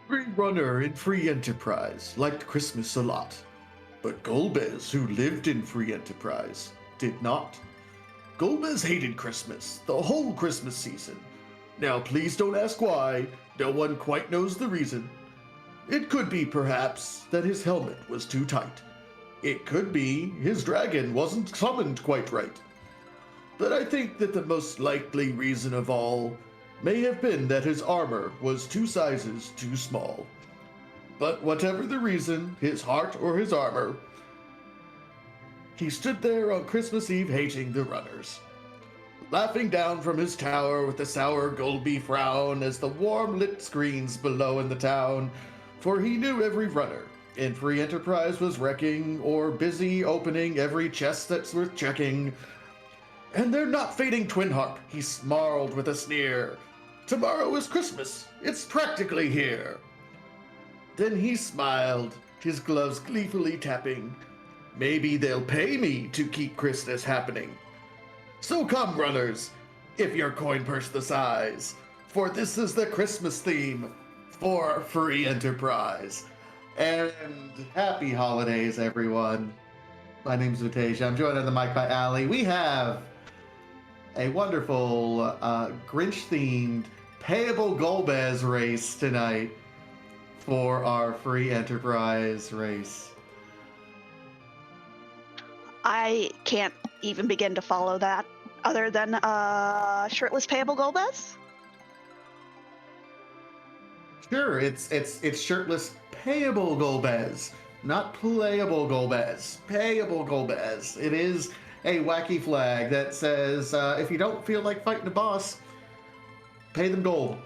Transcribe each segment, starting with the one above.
Every runner in Free Enterprise liked Christmas a lot, but Golbez, who lived in Free Enterprise, did not. Golbez hated Christmas, the whole Christmas season. Now, please don't ask why, no one quite knows the reason. It could be, perhaps, that his helmet was too tight. It could be his dragon wasn't summoned quite right. But I think that the most likely reason of all may have been that his armor was 2 sizes too small. But whatever the reason, his heart or his armor, he stood there on Christmas Eve hating the runners, laughing down from his tower with a sour Golby frown as the warm lit screens below in the town, for he knew every runner in Free Enterprise was wrecking or busy opening every chest that's worth checking. And they're not fading Twin Harp, he snarled with a sneer. Tomorrow is Christmas, it's practically here. Then he smiled, his gloves gleefully tapping. Maybe they'll pay me to keep Christmas happening. So come, runners, if your coin purse the size, for this is the Christmas theme for Free Enterprise. And happy holidays, everyone. My name's Vitasia. I'm joined on the mic by Allie. We have a wonderful Grinch-themed payable Golbez race tonight for our Free Enterprise race. I can't even begin to follow that other than shirtless payable Golbez. Sure, it's shirtless payable Golbez, not playable Golbez. Payable Golbez. It is a wacky flag that says if you don't feel like fighting a boss, pay them gold,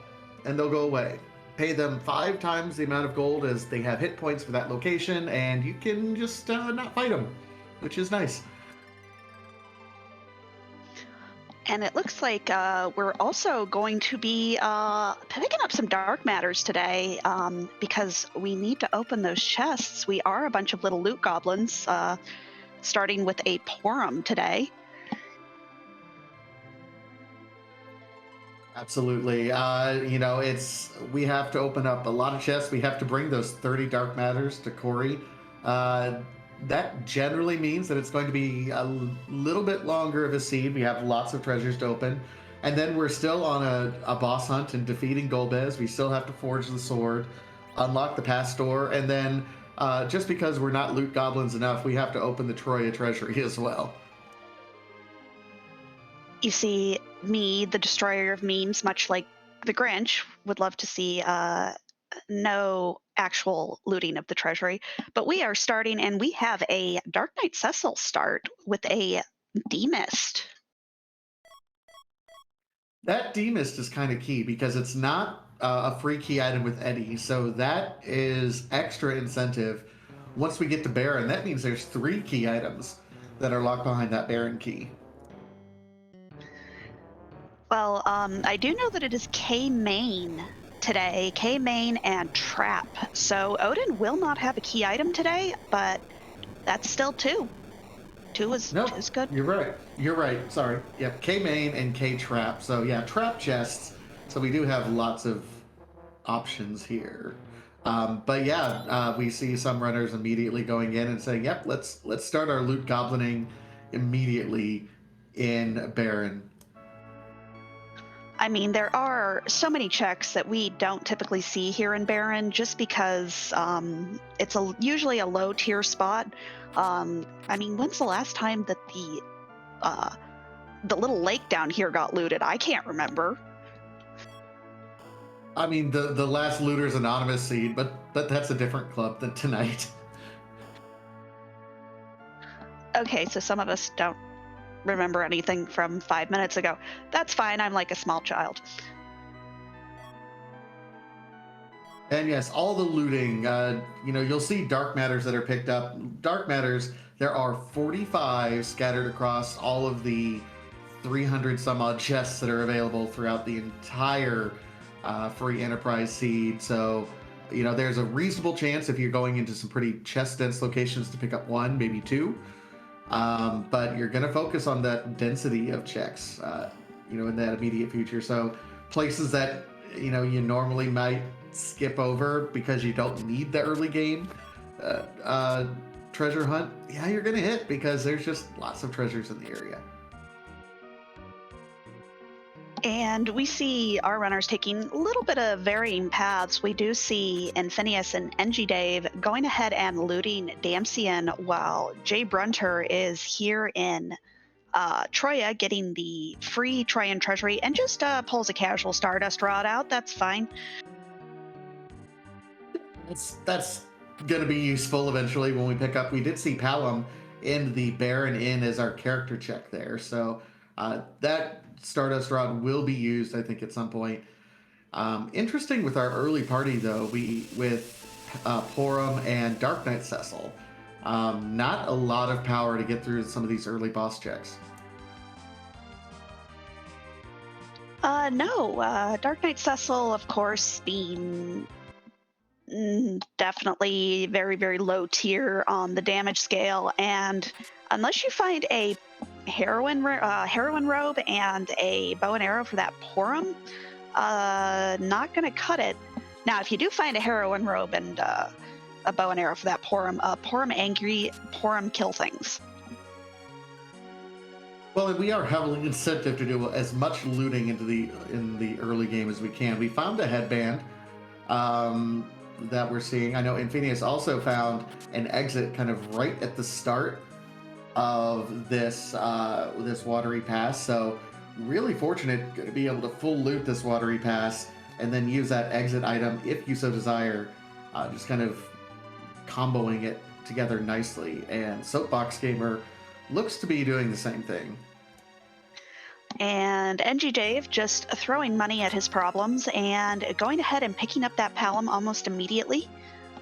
and they'll go away. Pay them 5 times the amount of gold as they have hit points for that location, and you can just not fight them, which is nice. And it looks like we're also going to be picking up some dark matters today because we need to open those chests. We are a bunch of little loot goblins, starting with a Porum today. Absolutely. We have to open up a lot of chests. We have to bring those 30 dark matters to Corey. That generally means that it's going to be a little bit longer of a seed. We have lots of treasures to open. And then we're still on a boss hunt and defeating Golbez. We still have to forge the sword, unlock the past door, and then just because we're not loot goblins enough, we have to open the Troya treasury as well. You see, me, the destroyer of memes, much like the Grinch, would love to see no actual looting of the treasury. But we are starting, and we have a Dark Knight Cecil start with a Demist. That Demist is kind of key because it's not a free key item with Eddie, so that is extra incentive. Once we get to Baron, that means there's 3 key items that are locked behind that Baron key. Well, I do know that it is K-Main today, K-Main and Trap. So Odin will not have a key item today, but that's still 2. 2 is good. You're right. Sorry. Yep, K-Main and K-Trap. So yeah, Trap chests. So we do have lots of options here. But yeah, we see some runners immediately going in and saying, yep, let's start our loot goblining immediately in Baron. I mean, there are so many checks that we don't typically see here in Baron just because it's usually a low tier spot. I mean, when's the last time that the little lake down here got looted? I can't remember. I mean, the last Looters Anonymous seed, but that's a different club than tonight. Okay, so some of us don't remember anything from 5 minutes ago. That's fine. I'm like a small child. And yes, all the looting, you'll see dark matters that are picked up. Dark matters, there are 45 scattered across all of the 300 some odd chests that are available throughout the entire Free Enterprise seed. So, there's a reasonable chance if you're going into some pretty chest dense locations to pick up 1, maybe 2. But you're going to focus on that density of checks, in that immediate future. So places that, you normally might skip over because you don't need the early game uh, uh, treasure hunt, yeah, you're gonna hit because there's just lots of treasures in the area. And we see our runners taking a little bit of varying paths. We do see Infinius and NG Dave going ahead and looting Damsian, while Jay Brunter is here in Troya getting the free Troyan treasury and just pulls a casual Stardust rod out. That's fine. That's gonna be useful eventually when we pick up. We did see Palom in the Baron Inn as our character check there, so that Stardust Rod will be used, I think, at some point. Interesting with our early party though, we with Porum and Dark Knight Cecil. Not a lot of power to get through some of these early boss checks. No, Dark Knight Cecil, of course, being definitely very, very low tier on the damage scale. And unless you find a heroin robe and a bow and arrow for that Porum, not going to cut it. Now, if you do find a heroin robe and a bow and arrow for that Porum, Porum angry, Porum kill things. Well, and we are heavily incentive to do as much looting in the early game as we can. We found a headband that we're seeing. I know Infinius also found an exit kind of right at the start of this this watery pass. So really fortunate to be able to full loot this watery pass and then use that exit item if you so desire. Just kind of comboing it together nicely. And Soapbox Gamer looks to be doing the same thing. And NG Dave just throwing money at his problems and going ahead and picking up that Palom almost immediately.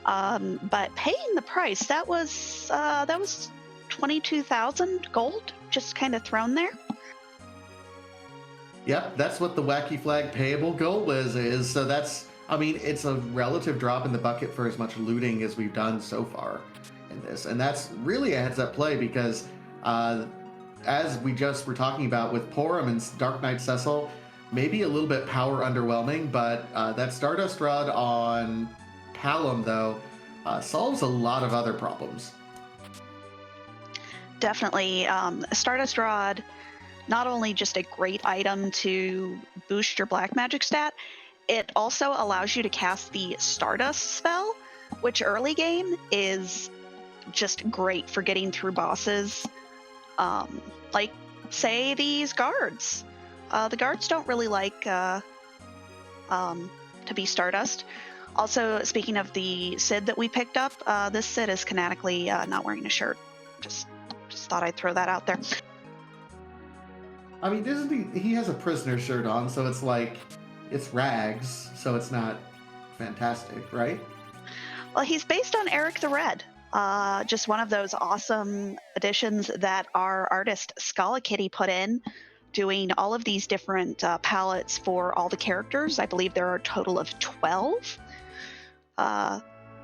But paying the price, that was 22,000 gold just kind of thrown there. Yep, that's what the Wacky Flag payable Golbez is. So that's, I mean, it's a relative drop in the bucket for as much looting as we've done so far in this. And that's really a heads-up play because as we just were talking about with Porum and Dark Knight Cecil, maybe a little bit power underwhelming, but that Stardust Rod on Palom, though, solves a lot of other problems. Definitely. Stardust Rod, not only just a great item to boost your black magic stat, it also allows you to cast the Stardust spell, which early game is just great for getting through bosses. Like, say, these guards. The guards don't really like to be Stardust. Also, speaking of the Cid that we picked up, this Cid is canonically not wearing a shirt. Just thought I'd throw that out there. I mean, isn't he has a prisoner shirt on, so it's like, it's rags, so it's not fantastic, right? Well, he's based on Eric the Red. Just one of those awesome additions that our artist Scala Kitty put in, doing all of these different palettes for all the characters. I believe there are a total of 12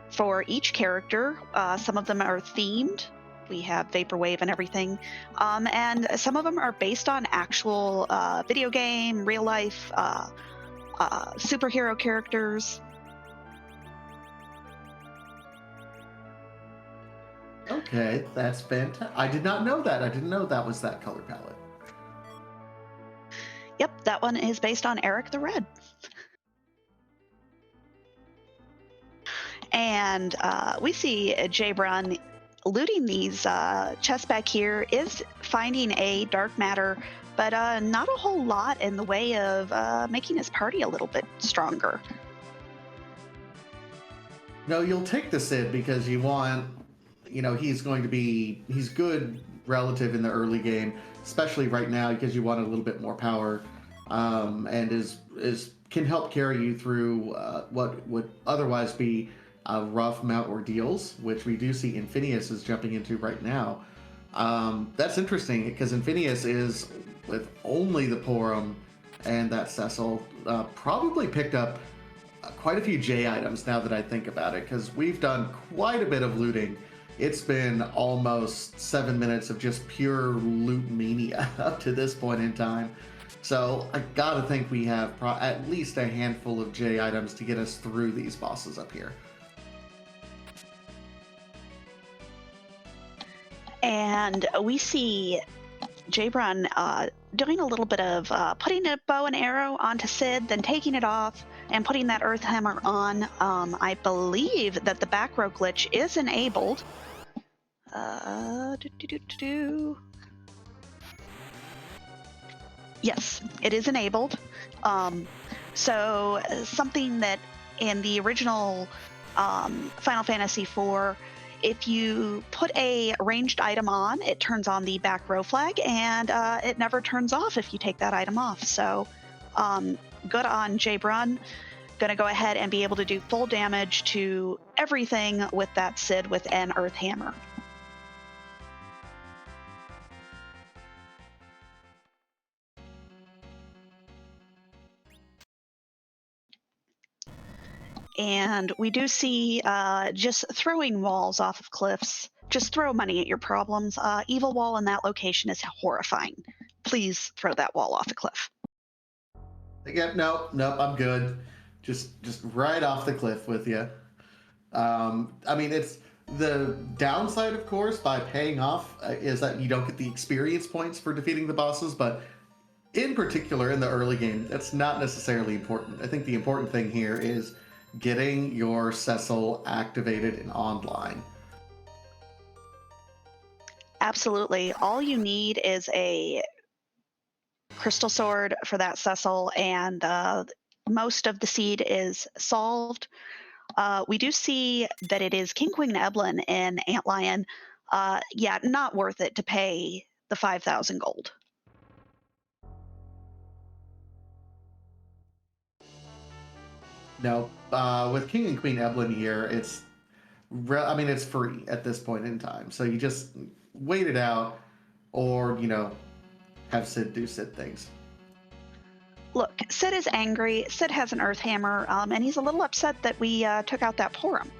for each character. Some of them are themed. We have Vaporwave and everything. And some of them are based on actual video game, real life superhero characters. Okay, that's fantastic. I did not know that. I didn't know that was that color palette. Yep, that one is based on Eric the Red. And we see Jay Brun looting these chests back here, is finding a dark matter, but not a whole lot in the way of making his party a little bit stronger. No, you'll take the Cid because you want, you know, he's good relative in the early game, especially right now because you want a little bit more power, and can help carry you through what would otherwise be rough mount ordeals, which we do see Infinius is jumping into right now. That's interesting because Infinius is, with only the Porum and that Cecil, probably picked up quite a few J items now that I think about it, because we've done quite a bit of looting. It's been almost 7 minutes of just pure loot mania up to this point in time. So I gotta think we have at least a handful of J items to get us through these bosses up here. And we see Jabron doing a little bit of putting a bow and arrow onto Sid, then taking it off and putting that Earth Hammer on. I believe that the back row glitch is enabled. Yes, it is enabled. So something that in the original Final Fantasy IV, if you put a ranged item on, it turns on the back row flag, and it never turns off if you take that item off. So good on Jabron. Gonna go ahead and be able to do full damage to everything with that Sid with an Earth Hammer. And we do see just throwing walls off of cliffs. Just throw money at your problems. Evil wall in that location is horrifying. Please throw that wall off a cliff. Yeah, nope, I'm good. Just right off the cliff with you. I mean, it's the downside, of course, by paying off is that you don't get the experience points for defeating the bosses, but in particular in the early game, that's not necessarily important. I think the important thing here is getting your Cecil activated and online. Absolutely. All you need is a crystal sword for that Cecil, and most of the seed is solved. We do see that it is King Queen Eblin in Antlion. Yeah, not worth it to pay the 5,000 gold. No, with King and Queen Eblin here, I mean, it's free at this point in time. So you just wait it out, or have Sid do Sid things. Look, Sid is angry. Sid has an Earth Hammer, and he's a little upset that we took out that Porum.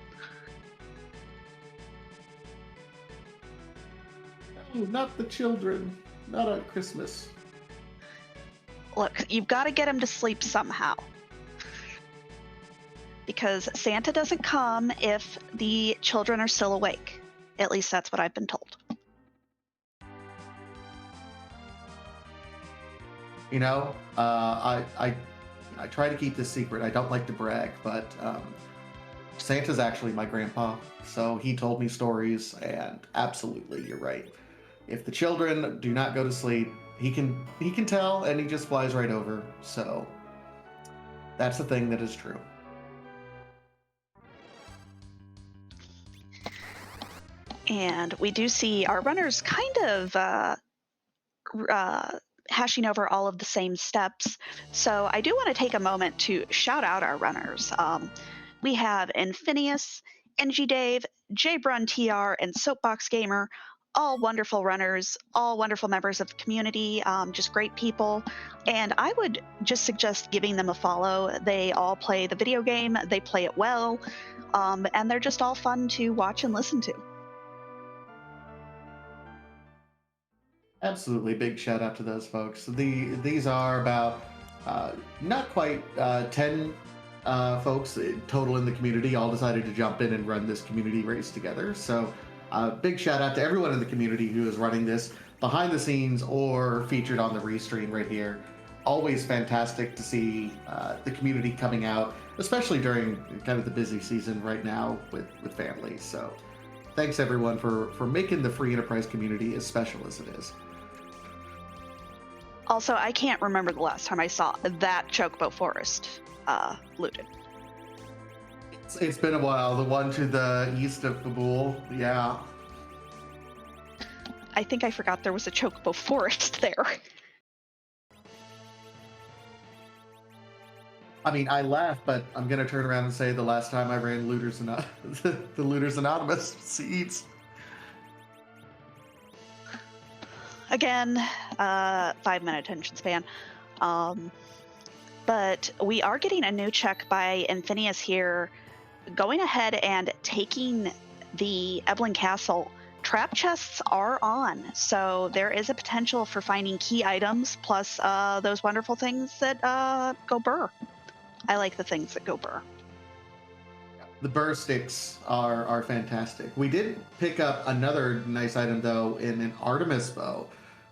Oh, not the children. Not on Christmas. Look, you've got to get him to sleep somehow. Because Santa doesn't come if the children are still awake. At least that's what I've been told. I try to keep this secret. I don't like to brag, but Santa's actually my grandpa, so he told me stories, and absolutely, you're right. If the children do not go to sleep, he can tell, and he just flies right over. So that's the thing that is true. And we do see our runners kind of hashing over all of the same steps. So I do want to take a moment to shout out our runners. We have Infinius, NG Dave, Jbrun TR, and Soapbox Gamer, all wonderful runners, all wonderful members of the community, just great people. And I would just suggest giving them a follow. They all play the video game, they play it well, and they're just all fun to watch and listen to. Absolutely, big shout out to those folks. These are about not quite 10 folks total in the community, all decided to jump in and run this community race together. So big shout out to everyone in the community who is running this behind the scenes or featured on the restream right here. Always fantastic to see the community coming out, especially during kind of the busy season right now with families. So thanks everyone for making the free enterprise community as special as it is. Also, I can't remember the last time I saw that Chocobo Forest looted. It's been a while. The one to the east of Kabul, yeah. I think I forgot there was a Chocobo Forest there. I mean, I laugh, but I'm gonna turn around and say the last time I ran the Looters Anonymous seeds. Again, 5-minute attention span. But we are getting a new check by Infinius here, going ahead and taking the Eblin Castle, trap chests are on, so there is a potential for finding key items plus those wonderful things that go burr. I like the things that go burr. The burr sticks are fantastic. We did pick up another nice item though in an Artemis bow,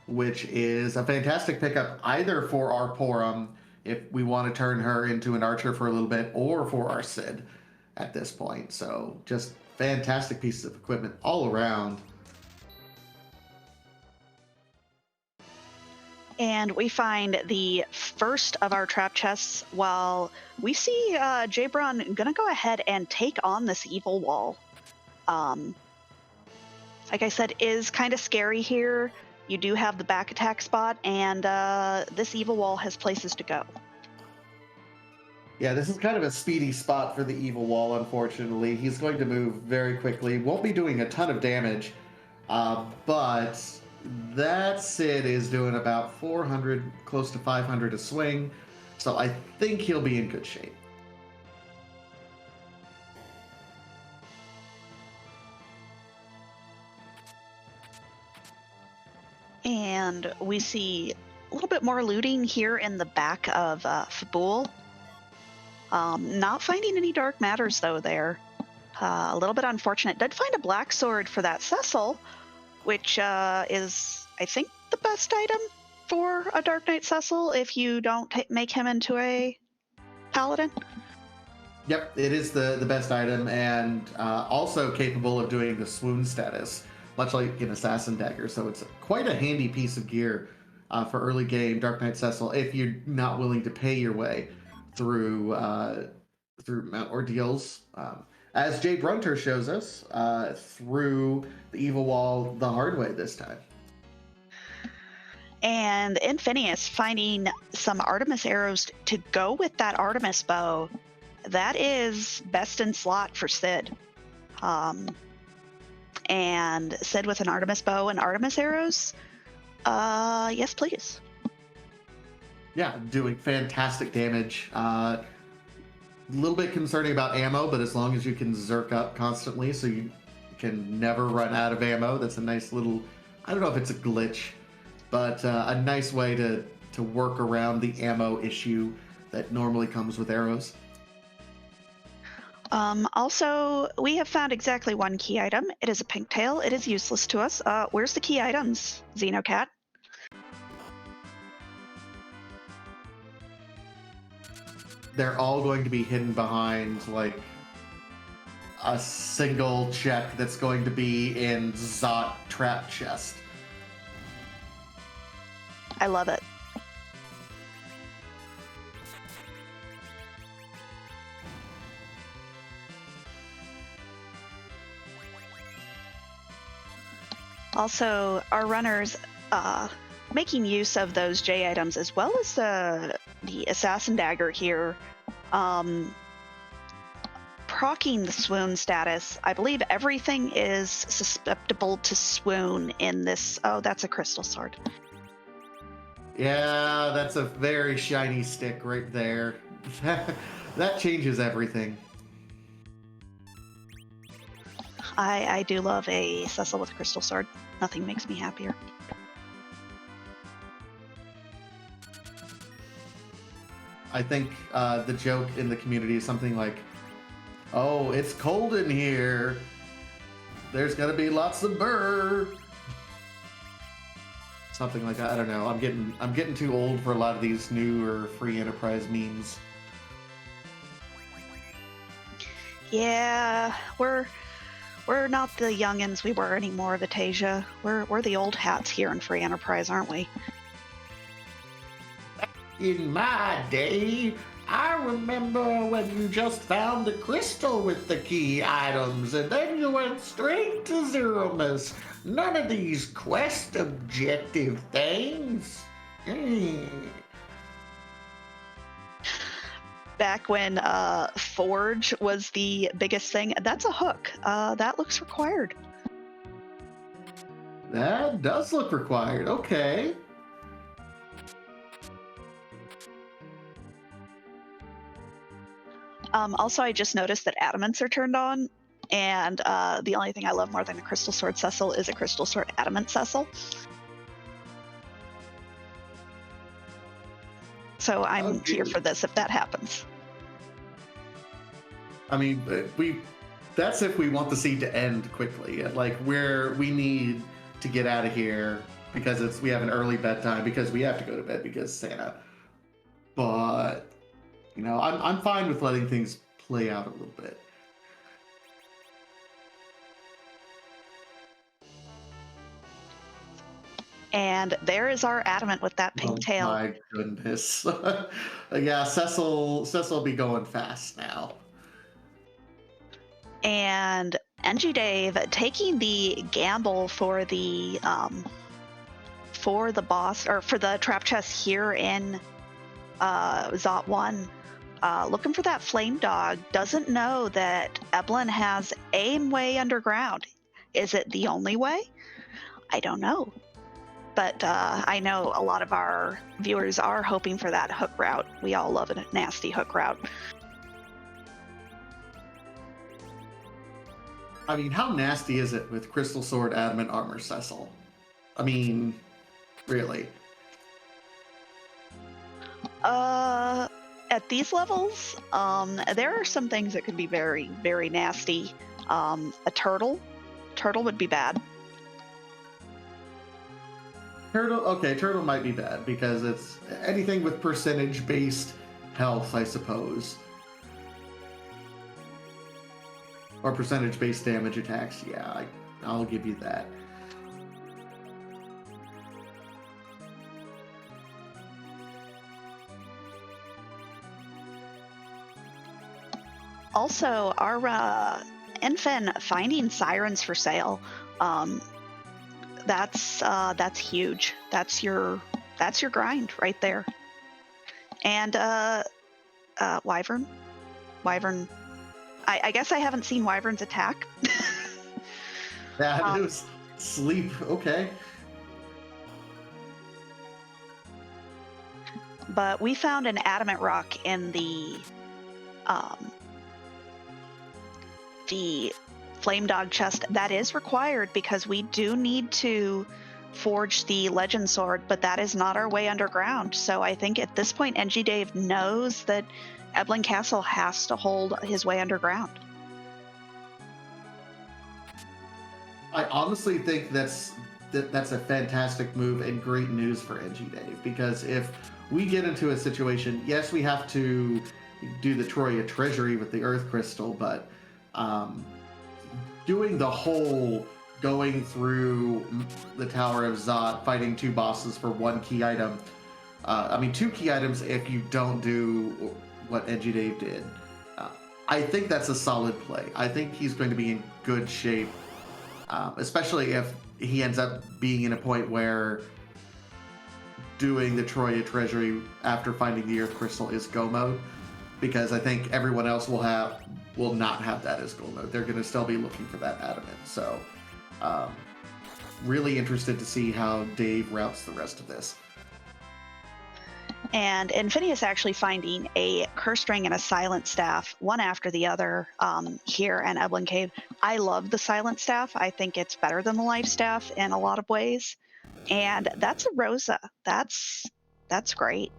which is a fantastic pickup either for our Porum if we want to turn her into an archer for a little bit, or for our Sid at this point. So just fantastic pieces of equipment all around. And we find the first of our trap chests while we see Jabron gonna go ahead and take on this evil wall. Like I said, is kind of scary here. You do have the back attack spot, and this evil wall has places to go. Yeah, this is kind of a speedy spot for the evil wall, unfortunately. He's going to move very quickly. Won't be doing a ton of damage, but that Sid is doing about 400, close to 500 a swing. So I think he'll be in good shape. And we see a little bit more looting here in the back of Fabul. Not finding any dark matters though there. A little bit unfortunate. Did find a black sword for that Cecil, which is, I think, the best item for a Dark Knight Cecil if you don't make him into a paladin. Yep, it is the best item, and also capable of doing the swoon status, much like an Assassin Dagger. So it's quite a handy piece of gear for early game Dark Knight Cecil if you're not willing to pay your way through Mount Ordeals. As Jay Brunter shows us, through the evil wall the hard way this time. And Infinius finding some Artemis arrows to go with that Artemis bow. That is best in slot for Sid. And Sid with an Artemis bow and Artemis arrows. Yes, please. Yeah, doing fantastic damage. A little bit concerning about ammo, but as long as you can zerk up constantly so you can never run out of ammo, that's a nice little, I don't know if it's a glitch, but a nice way to work around the ammo issue that normally comes with arrows. Also, we have found exactly one key item. It is a pink tail. It is useless to us. Where's the key items, Xenocat? They're all going to be hidden behind like a single check that's going to be in Zot trap chest. I love it. Also, our runners making use of those J items as well as the Assassin Dagger here, proccing the swoon status. I believe everything is susceptible to swoon in this. Oh, that's a crystal sword. Yeah, that's a very shiny stick right there. That changes everything. I do love a Cecil with a crystal sword. Nothing makes me happier. I think the joke in the community is something like, "Oh, it's cold in here. There's gonna be lots of burr." Something like that. I don't know. I'm getting too old for a lot of these newer free enterprise memes. Yeah, we're not the youngins we were anymore, Vitasia. We're the old hats here in free enterprise, aren't we? In my day, I remember when you just found the crystal with the key items, and then you went straight to Zeromus. None of these quest objective things. Back when Forge was the biggest thing, that's a hook. That looks required. That does look required. Okay. Also, I just noticed that adamants are turned on, And the only thing I love more than a Crystal Sword Cecil is a Crystal Sword Adamant Cecil. So I'm here for this if that happens. I mean, that's if we want the seed to end quickly. Like, where we need to get out of here because we have an early bedtime, because we have to go to bed because Santa. But, you know, I'm fine with letting things play out a little bit. And there is our Adamant with that pink tail. Oh my goodness. Yeah, Cecil will be going fast now. And NG Dave taking the gamble for the boss, or for the trap chest here in Zot 1. Looking for that flame dog, doesn't know that Eblin has a way underground. Is it the only way? I don't know. But I know a lot of our viewers are hoping for that hook route. We all love a nasty hook route. I mean, how nasty is it with Crystal Sword, Adamant Armor, Cecil? I mean, really? At these levels, there are some things that could be very, very nasty. A turtle would be bad. Turtle might be bad because it's anything with percentage-based health, I suppose. Or percentage-based damage attacks, yeah, I'll give you that. Also, our infant finding sirens for sale. That's huge. That's your grind right there. And Wyvern. I guess I haven't seen Wyvern's attack. Yeah, it was sleep. Okay. But we found an adamant rock in the flame dog chest that is required because we do need to forge the legend sword, but that is not our way underground. So I think at this point, NG Dave knows that Eblin Castle has to hold his way underground. I honestly think that's a fantastic move and great news for NG Dave, because if we get into a situation, yes, we have to do the Troya treasury with the Earth Crystal, but doing the whole going through the Tower of Zot, fighting 2 bosses for 1 key item. I mean, 2 key items if you don't do what NG Dave did. I think that's a solid play. I think he's going to be in good shape, especially if he ends up being in a point where doing the Troya treasury after finding the Earth Crystal is go mode, because I think everyone else will not have that as go mode. They're going to still be looking for that adamant. So really interested to see how Dave routes the rest of this. And Infinius actually finding a cursed ring and a silent staff, one after the other, here in Eblin Cave. I love the silent staff. I think it's better than the life staff in a lot of ways. And that's a Rosa. That's great.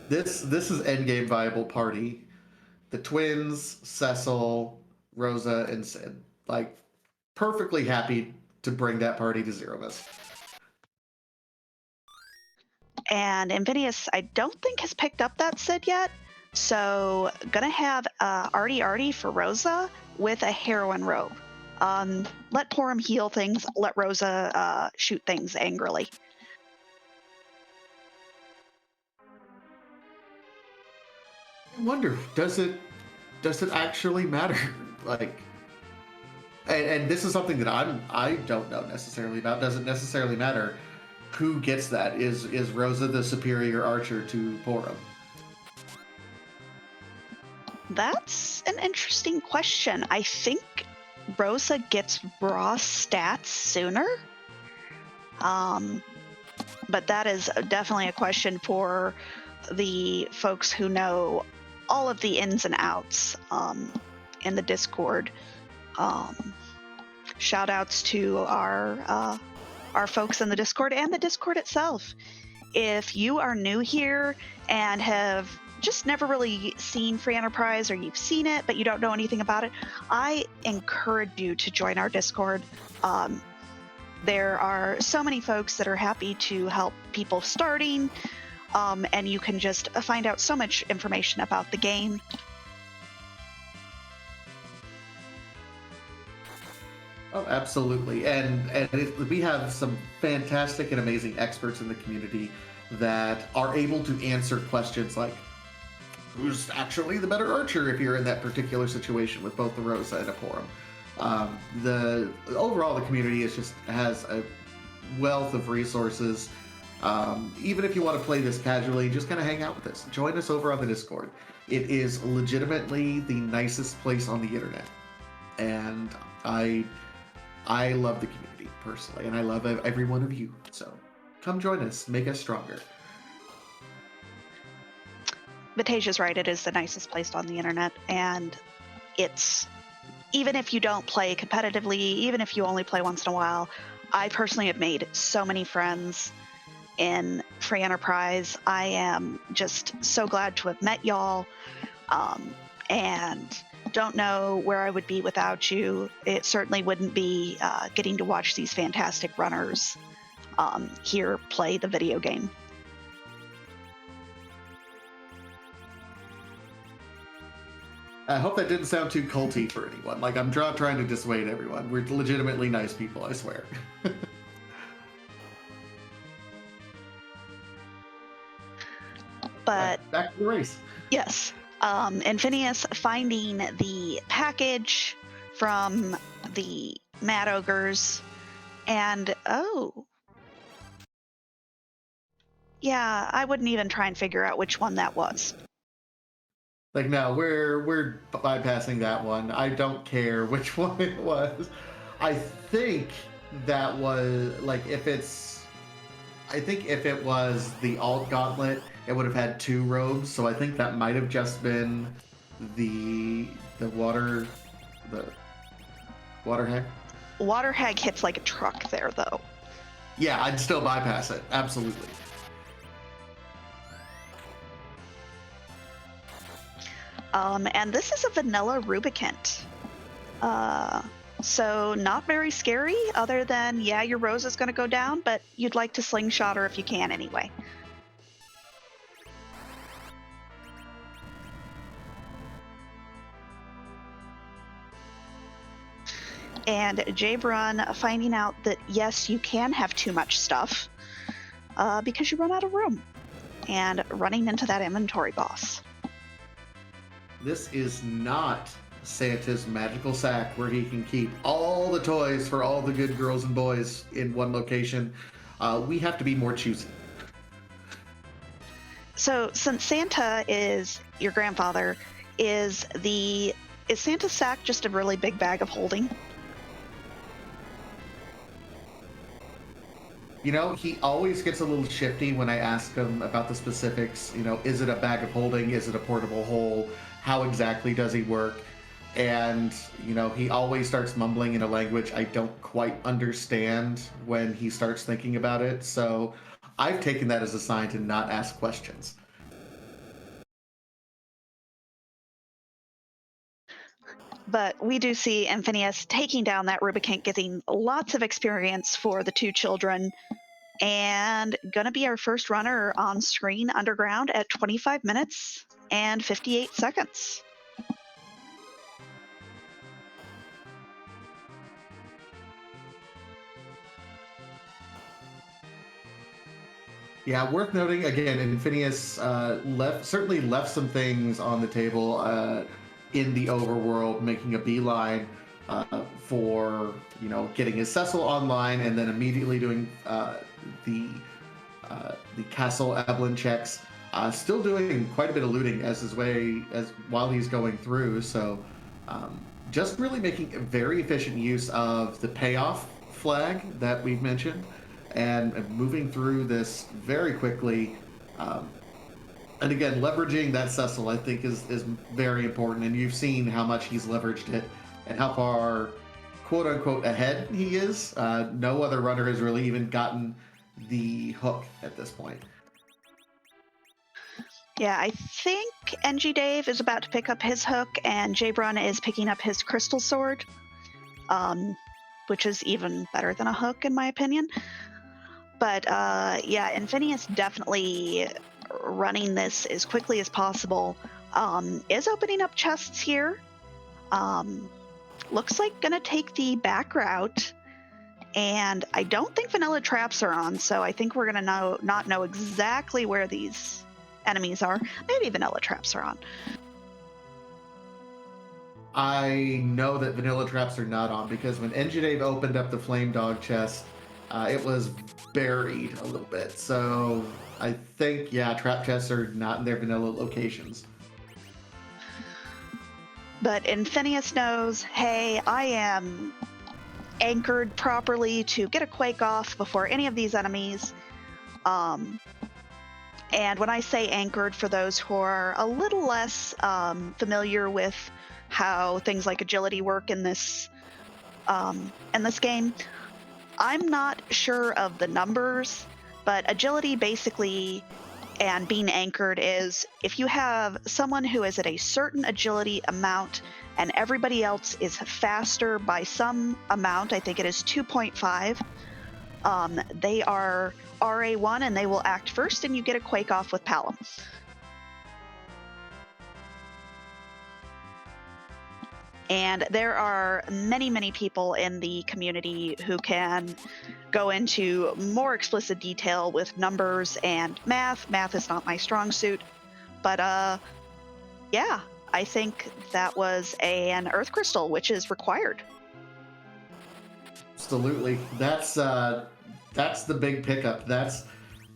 This is endgame viable party. The twins, Cecil, Rosa, and Sid. Like, perfectly happy to bring that party to Zero Miss. And Infinius, I don't think has picked up that Sid yet. So gonna have Artie for Rosa with a heroine robe. Let Porum heal things. Let Rosa shoot things angrily. I wonder, does it actually matter? Like, and this is something that I don't know necessarily about. Does it necessarily matter who gets that? Is Rosa the superior archer to Porum? That's an interesting question. I think Rosa gets raw stats sooner. But that is definitely a question for the folks who know all of the ins and outs in the Discord. Um, Shout outs to our folks in the Discord and the Discord itself. If you are new here and have just never really seen Free Enterprise, or you've seen it but you don't know anything about it, I encourage you to join our Discord. There are so many folks that are happy to help people starting, and you can just find out so much information about the game. Oh, absolutely. We have some fantastic and amazing experts in the community that are able to answer questions like, who's actually the better archer if you're in that particular situation with both the Rosa and a Porum. Overall, the community has a wealth of resources. Even if you want to play this casually, just kind of hang out with us. Join us over on the Discord. It is legitimately the nicest place on the internet. And I love the community personally, and I love every one of you. So come join us, make us stronger. Batasia's right, it is the nicest place on the internet, and it's, even if you don't play competitively, even if you only play once in a while, I personally have made so many friends in Free Enterprise. I am just so glad to have met y'all, and don't know where I would be without you. It certainly wouldn't be getting to watch these fantastic runners here play the video game. I hope that didn't sound too culty for anyone. Like, I'm trying to dissuade everyone. We're legitimately nice people, I swear. But back to the race. Yes. And Phineas finding the package from the Mad Ogres, and yeah, I wouldn't even try and figure out which one that was. Like, no, we're bypassing that one. I don't care which one it was. I think that was, like, if it was the alt gauntlet, it would have had 2 robes, so I think that might have just been the water hag. Water hag hits like a truck there, though. Yeah, I'd still bypass it. Absolutely. And this is a vanilla Rubicant. So not very scary, other than, yeah, your Rose is going to go down, but you'd like to slingshot her if you can anyway. And Jabron finding out that, yes, you can have too much stuff because you run out of room, and running into that inventory boss. This is not Santa's magical sack where he can keep all the toys for all the good girls and boys in one location. We have to be more choosy. So since Santa is your grandfather, is Santa's sack just a really big bag of holding? You know, he always gets a little shifty when I ask him about the specifics. You know, is it a bag of holding? Is it a portable hole? How exactly does he work? And, you know, he always starts mumbling in a language I don't quite understand when he starts thinking about it. So I've taken that as a sign to not ask questions. But we do see Phineas taking down that Rubicant, getting lots of experience for the 2 children, and gonna be our first runner on screen underground at 25 minutes and 58 seconds. Yeah, worth noting again, and Phineas certainly left some things on the table in the overworld, making a beeline for, you know, getting his Cecil online, and then immediately doing the Castle Evelyn checks. Still doing quite a bit of looting while he's going through. So just really making a very efficient use of the payoff flag that we've mentioned, and moving through this very quickly. And again, leveraging that Cecil, I think, is very important. And you've seen how much he's leveraged it and how far, quote unquote, ahead he is. No other runner has really even gotten the hook at this point. Yeah, I think NG Dave is about to pick up his hook, and Jabron is picking up his crystal sword, which is even better than a hook, in my opinion. But yeah, Infinius definitely running this as quickly as possible. Is opening up chests here. Looks like gonna take the back route. And I don't think vanilla traps are on, so I think we're gonna not know exactly where these enemies are. Maybe vanilla traps are on. I know that vanilla traps are not on because when Enginave opened up the Flame Dog chest, it was buried a little bit. So I think, yeah, trap chests are not in their vanilla locations. But Infinius knows, hey, I am anchored properly to get a quake off before any of these enemies. And when I say anchored, for those who are a little less familiar with how things like agility work in this game, I'm not sure of the numbers, but agility basically and being anchored is if you have someone who is at a certain agility amount and everybody else is faster by some amount, I think it is 2.5, they are RA1 and they will act first, and you get a quake off with Palom. And there are many, many people in the community who can go into more explicit detail with numbers and math. Math is not my strong suit, but yeah, I think that was an Earth Crystal, which is required. Absolutely, that's the big pickup. That's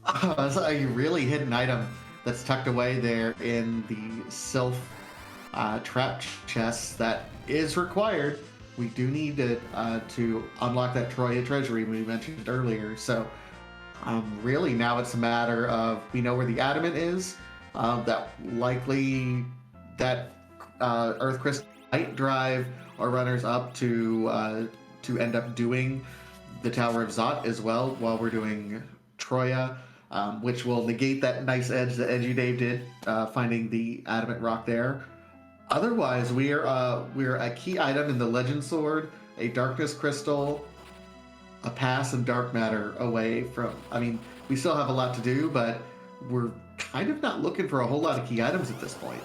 a really hidden item that's tucked away there in the Sylph trap chest that is required. We do need to unlock that Troya treasury we mentioned earlier. So really now it's a matter of, we know where the adamant is. That likely that Earth Crystal might drive our runners up to end up doing the Tower of Zot as well while we're doing Troya, which will negate that nice edge that Edgy Dave did, finding the adamant rock there. Otherwise, we're a key item in the Legend Sword, a Darkness Crystal, a Pass, and Dark Matter away from. I mean, we still have a lot to do, but we're kind of not looking for a whole lot of key items at this point.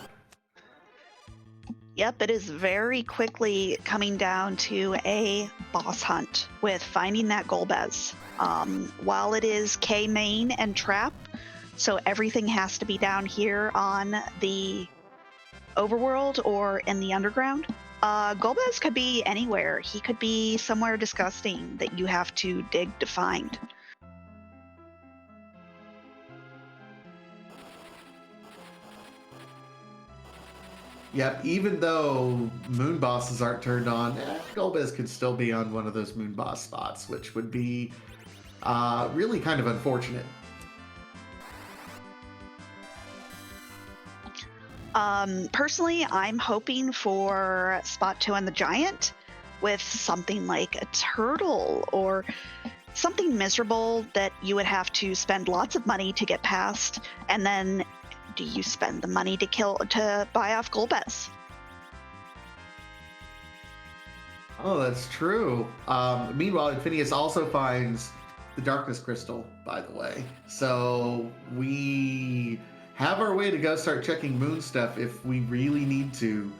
Yep, it is very quickly coming down to a boss hunt with finding that Golbez. While it is K main and trap, so everything has to be down here on the overworld or in the underground. Golbez could be anywhere. He could be somewhere disgusting that you have to dig to find. Yep, even though moon bosses aren't turned on, Golbez could still be on one of those moon boss spots, which would be really kind of unfortunate. Personally, I'm hoping for Spot 2 and the Giant with something like a turtle or something miserable that you would have to spend lots of money to get past, and then do you spend the money to buy off Golbez? Oh, that's true. Meanwhile, Infinius also finds the Darkness Crystal, by the way. So we have our way to go start checking moon stuff if we really need to.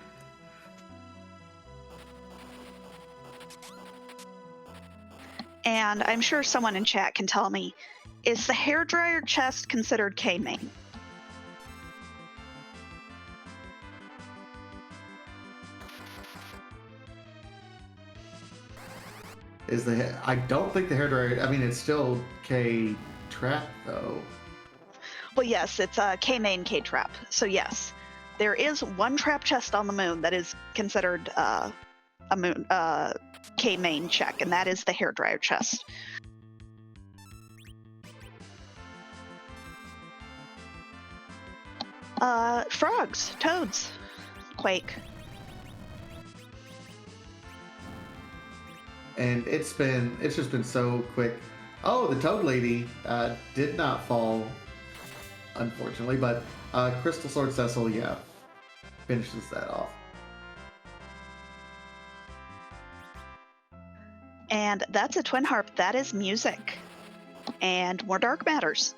And I'm sure someone in chat can tell me, is the hairdryer chest considered K-main? I don't think the hairdryer. I mean, it's still K trap though. Well, yes, it's K-main K-trap. So yes, there is one trap chest on the moon that is considered a moon K-main check, and that is the hairdryer chest. Frogs, toads, quake. And it's just been so quick. Oh, the toad lady did not fall, unfortunately, but Crystal Sword Cecil, yeah, finishes that off. And that's a twin harp. That is music. And more dark matters.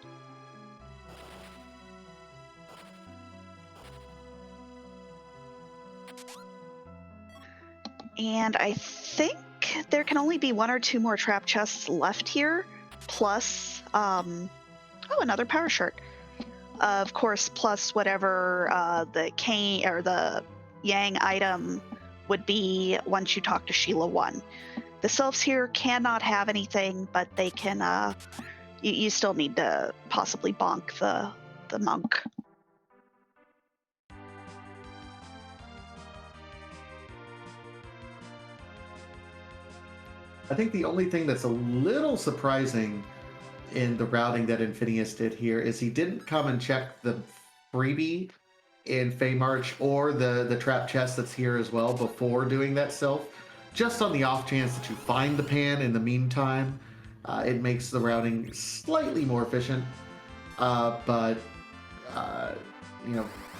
And I think there can only be 1 or 2 more trap chests left here, plus, another power shirt. Of course, plus whatever the Kane or the Yang item would be once you talk to Sheila 1. The sylphs here cannot have anything, but they can, you still need to possibly bonk the monk. I think the only thing that's a little surprising in the routing that Infinius did here is he didn't come and check the freebie in Feymarch or the trap chest that's here as well before doing that sylph. Just on the off chance that you find the pan in the meantime, it makes the routing slightly more efficient, but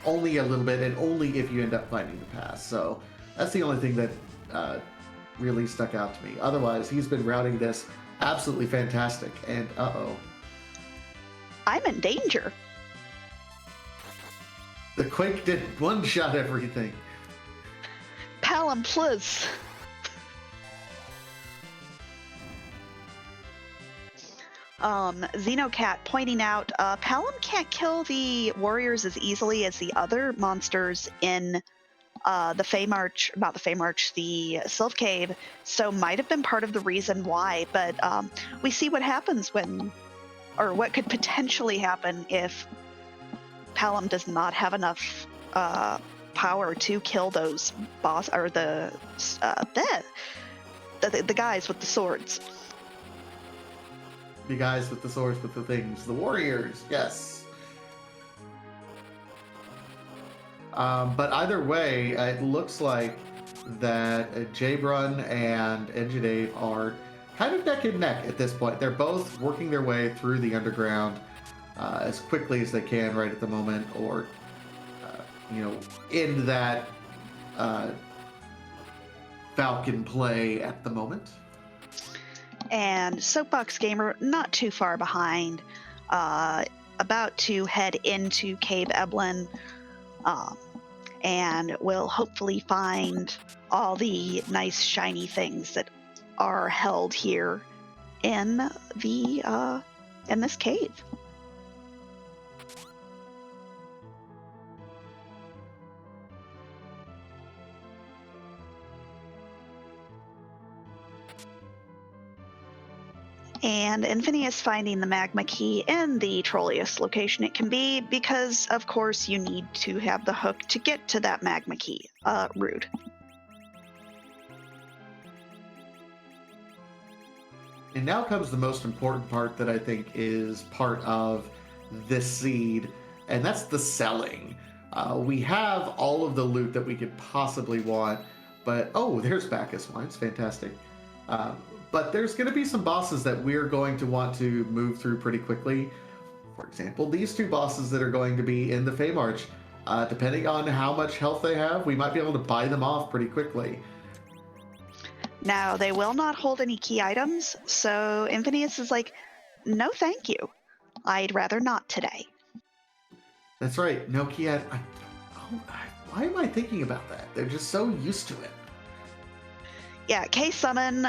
only a little bit, and only if you end up finding the pass. So that's the only thing that really stuck out to me. Otherwise, he's been routing this absolutely fantastic. And I'm in danger. The Quake did one-shot everything. Palom, please. Xenocat pointing out, Palom can't kill the warriors as easily as the other monsters in the Sylph Cave, so might have been part of the reason why, but we see what happens or what could potentially happen if Palom does not have enough power to kill those boss, or the guys with the swords. The guys with the swords, with the things, the warriors, yes. But either way, it looks like that Jabrun and Enjadave are kind of neck and neck at this point. They're both working their way through the underground as quickly as they can right at the moment, or in that Falcon play at the moment. And Soapbox Gamer not too far behind, about to head into Cave Eblin, and will hopefully find all the nice shiny things that are held here in this cave. And Infinius finding the magma key in the trolliest location it can be, because of course you need to have the hook to get to that magma key. Rude. And now comes the most important part that I think is part of this seed, and that's the selling. We have all of the loot that we could possibly want, but there's Bacchus wines, fantastic. But there's going to be some bosses that we're going to want to move through pretty quickly. For example, these 2 bosses that are going to be in the Feymarch. Depending on how much health they have, we might be able to buy them off pretty quickly. Now, they will not hold any key items, so Infinius is like, no thank you. I'd rather not today. That's right, no key item. Why am I thinking about that? They're just so used to it. Yeah, K-Summon,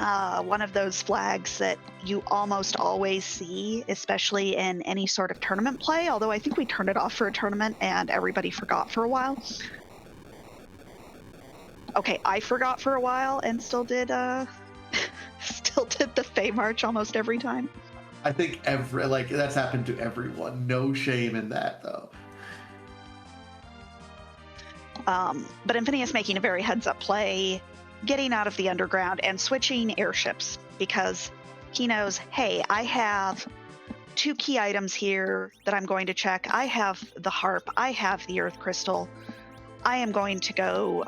one of those flags that you almost always see, especially in any sort of tournament play, although I think we turned it off for a tournament and everybody forgot for a while. Okay, I forgot for a while and still did the Feymarch almost every time. I think that's happened to everyone. No shame in that, though. But Infinius making a very heads-up play, getting out of the underground and switching airships, because he knows, hey, I have 2 key items here that I'm going to check. I have the harp, I have the earth crystal. I am going to go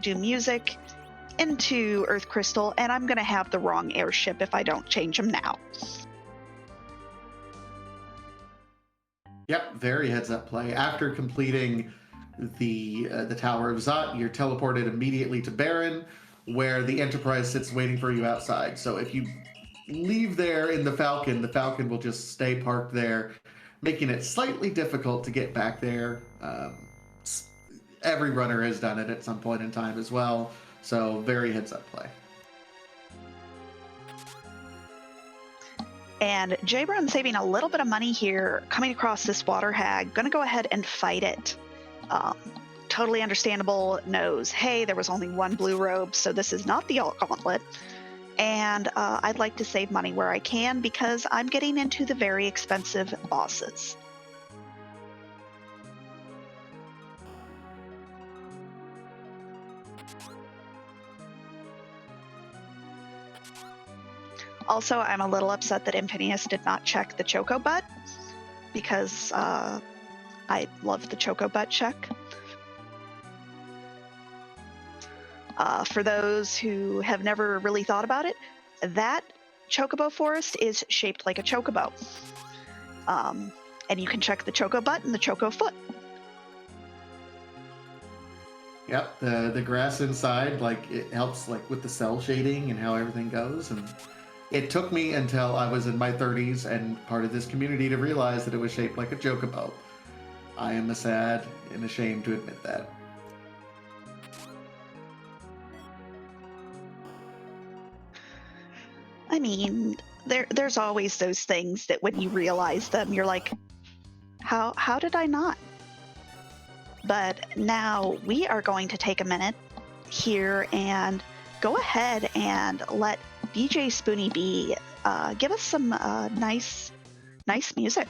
do music into earth crystal, and I'm going to have the wrong airship if I don't change them now. Yep, very heads up play. After completing the Tower of Zot, you're teleported immediately to Baron, where the Enterprise sits waiting for you outside. So if you leave there in the Falcon will just stay parked there, making it slightly difficult to get back there. Every runner has done it at some point in time as well, so very heads up play. And J-Brown saving a little bit of money here, coming across this water hag, gonna go ahead and fight it. Totally understandable, knows, hey, there was only one blue robe, so this is not the alt gauntlet. And I'd like to save money where I can because I'm getting into the very expensive bosses. Also, I'm a little upset that Infinius did not check the Choco Butt because I love the Choco Butt check. For those who have never really thought about it, that Chocobo Forest is shaped like a Chocobo. And you can check the Choco Butt and the Choco Foot. Yep, the grass inside, like, it helps like with the cell shading and how everything goes. And it took me until I was in my 30s and part of this community to realize that it was shaped like a Chocobo. I am sad and ashamed to admit that. I mean, there's always those things that when you realize them, you're like, how did I not? But now we are going to take a minute here and go ahead and let DJ Spoonie B give us some nice music.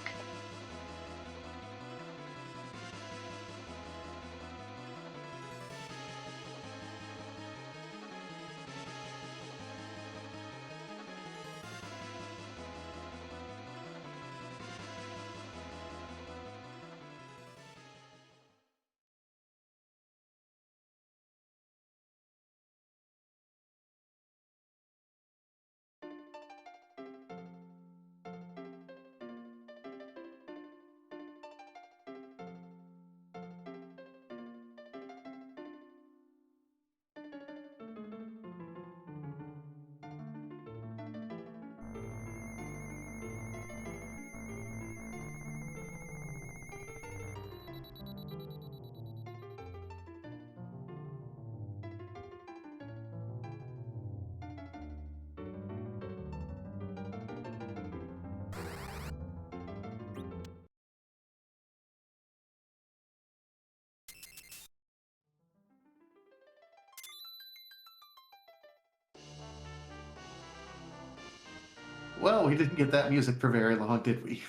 Well, we didn't get that music for very long, did we?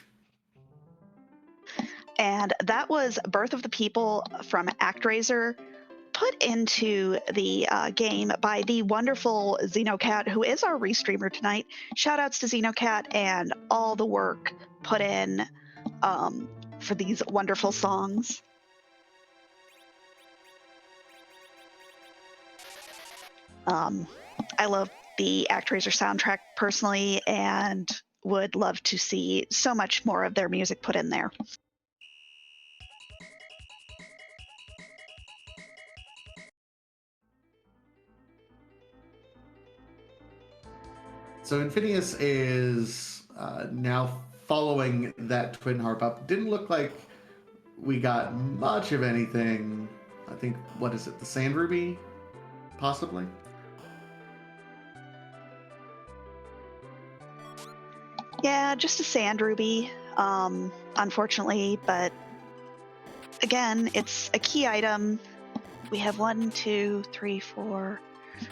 And that was Birth of the People from ActRaiser, put into the game by the wonderful Xenocat, who is our restreamer tonight. Shoutouts to Xenocat and all the work put in for these wonderful songs. I love the ActRaiser soundtrack personally and would love to see so much more of their music put in there. So Infinius is now following that twin harp up. Didn't look like we got much of anything. I think, what is it, the Sand Ruby? Possibly? Yeah, just a Sand Ruby, unfortunately, but again, it's a key item. We have 1, 2, 3, 4,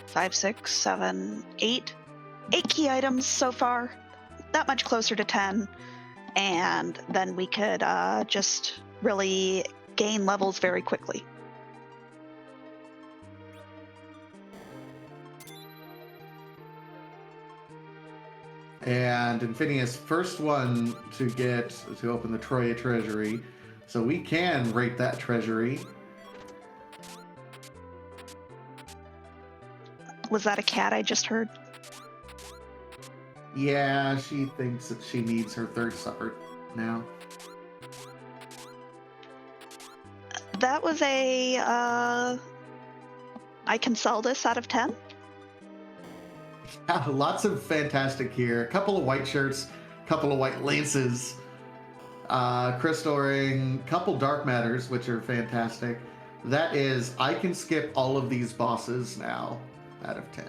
5, 6, 7, 8 key items so far, that much closer to 10, and then we could just really gain levels very quickly. And Infinius, first one to open the Troya treasury. So we can rate that treasury. Was that a cat I just heard? Yeah, she thinks that she needs her third supper now. That was a, I can sell this out of 10. Yeah, lots of fantastic here. A couple of white shirts, a couple of white lances, crystal ring, couple dark matters, which are fantastic. That is, I can skip all of these bosses now out of 10.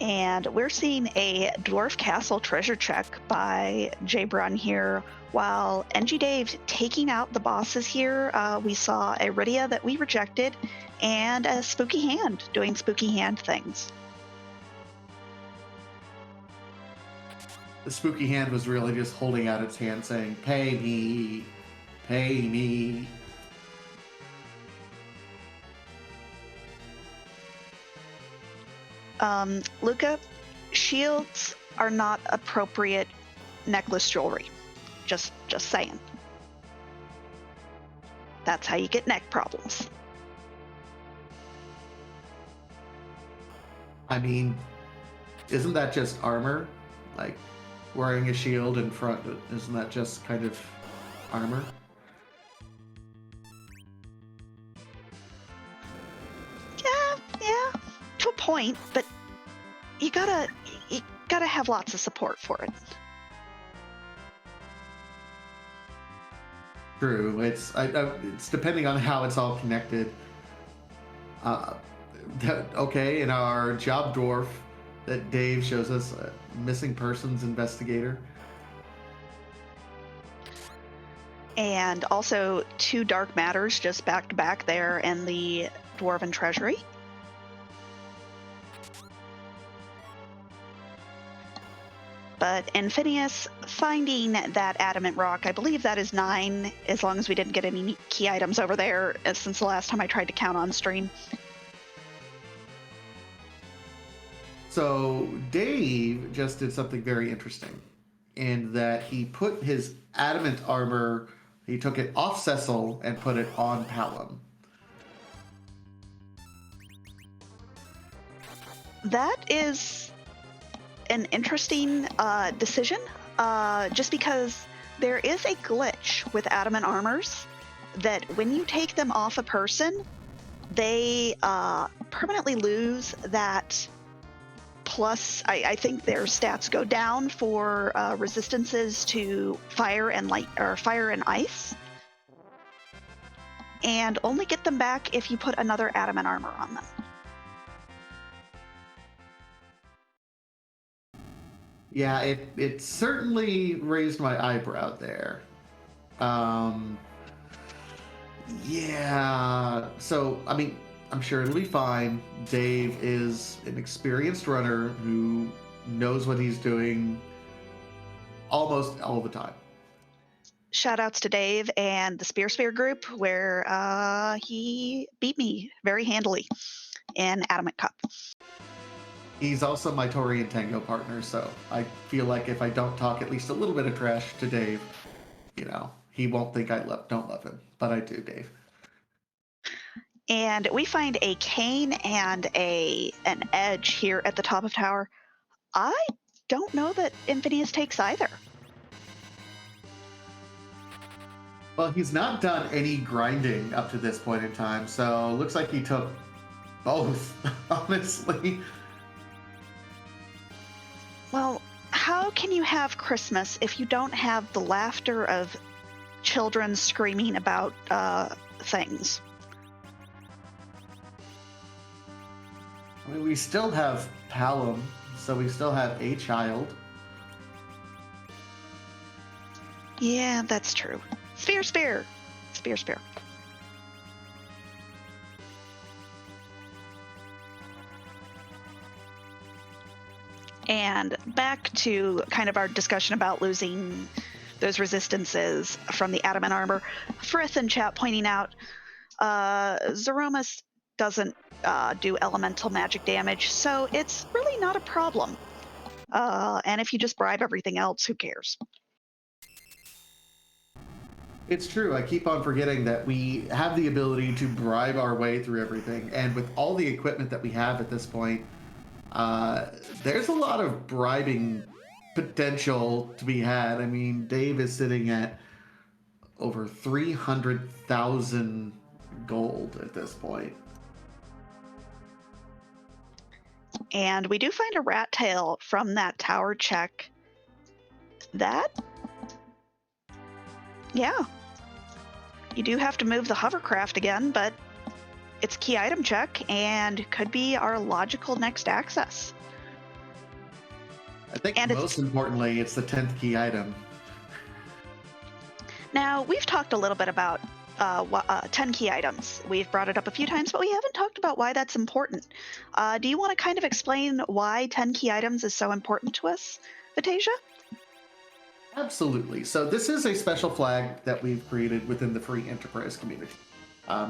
And we're seeing a Dwarf Castle treasure check by Jay Brun here. While NG Dave taking out the bosses here, we saw a Rydia that we rejected and a Spooky Hand doing Spooky Hand things. The Spooky Hand was really just holding out its hand saying, "Pay me, pay me." Luca, shields are not appropriate necklace jewelry. Just saying. That's how you get neck problems. I mean, isn't that just armor? Like, wearing a shield in front, isn't that just kind of armor? Yeah, to a point, but you gotta have lots of support for it. True. It's depending on how it's all connected. Okay, in our job dwarf that Dave shows us, missing persons investigator. And also 2 dark matters just back to back there in the Dwarven Treasury. But Infinius finding that adamant rock, I believe that is 9, as long as we didn't get any key items over there since the last time I tried to count on stream. So Dave just did something very interesting in that he put his adamant armor, he took it off Cecil and put it on Palom. That is an interesting decision, just because there is a glitch with adamant armors that when you take them off a person, they permanently lose that plus. I think their stats go down for resistances to fire and light or fire and ice, and only get them back if you put another adamant armor on them. Yeah, it certainly raised my eyebrow there. Yeah, so, I mean, I'm sure it'll be fine. Dave is an experienced runner who knows what he's doing almost all the time. Shout outs to Dave and the Spear group, where he beat me very handily in Adamant Cup. He's also my Tori and Tango partner, so I feel like if I don't talk at least a little bit of trash to Dave, you know, he won't think I don't love him, but I do, Dave. And we find a cane and an edge here at the top of tower. I don't know that Infinius takes either. Well, he's not done any grinding up to this point in time, so looks like he took both, honestly. Well, how can you have Christmas if you don't have the laughter of children screaming about things? I mean, we still have Palom, so we still have a child. Yeah, that's true. Spear. And back to kind of our discussion about losing those resistances from the adamant armor. Frith in chat pointing out Zeromus doesn't do elemental magic damage, so it's really not a problem. And if you just bribe everything else, who cares? It's true. I keep on forgetting that we have the ability to bribe our way through everything. And with all the equipment that we have at this point, there's a lot of bribing potential to be had. I mean, Dave is sitting at over 300,000 gold at this point. And we do find a rat tail from that tower check. Yeah. You do have to move the hovercraft again, but it's a key item check and could be our logical next access. I think most importantly, it's the 10th key item. Now, we've talked a little bit about 10 key items. We've brought it up a few times, but we haven't talked about why that's important. Do you want to kind of explain why 10 key items is so important to us, Vitasia? Absolutely. So this is a special flag that we've created within the free enterprise community.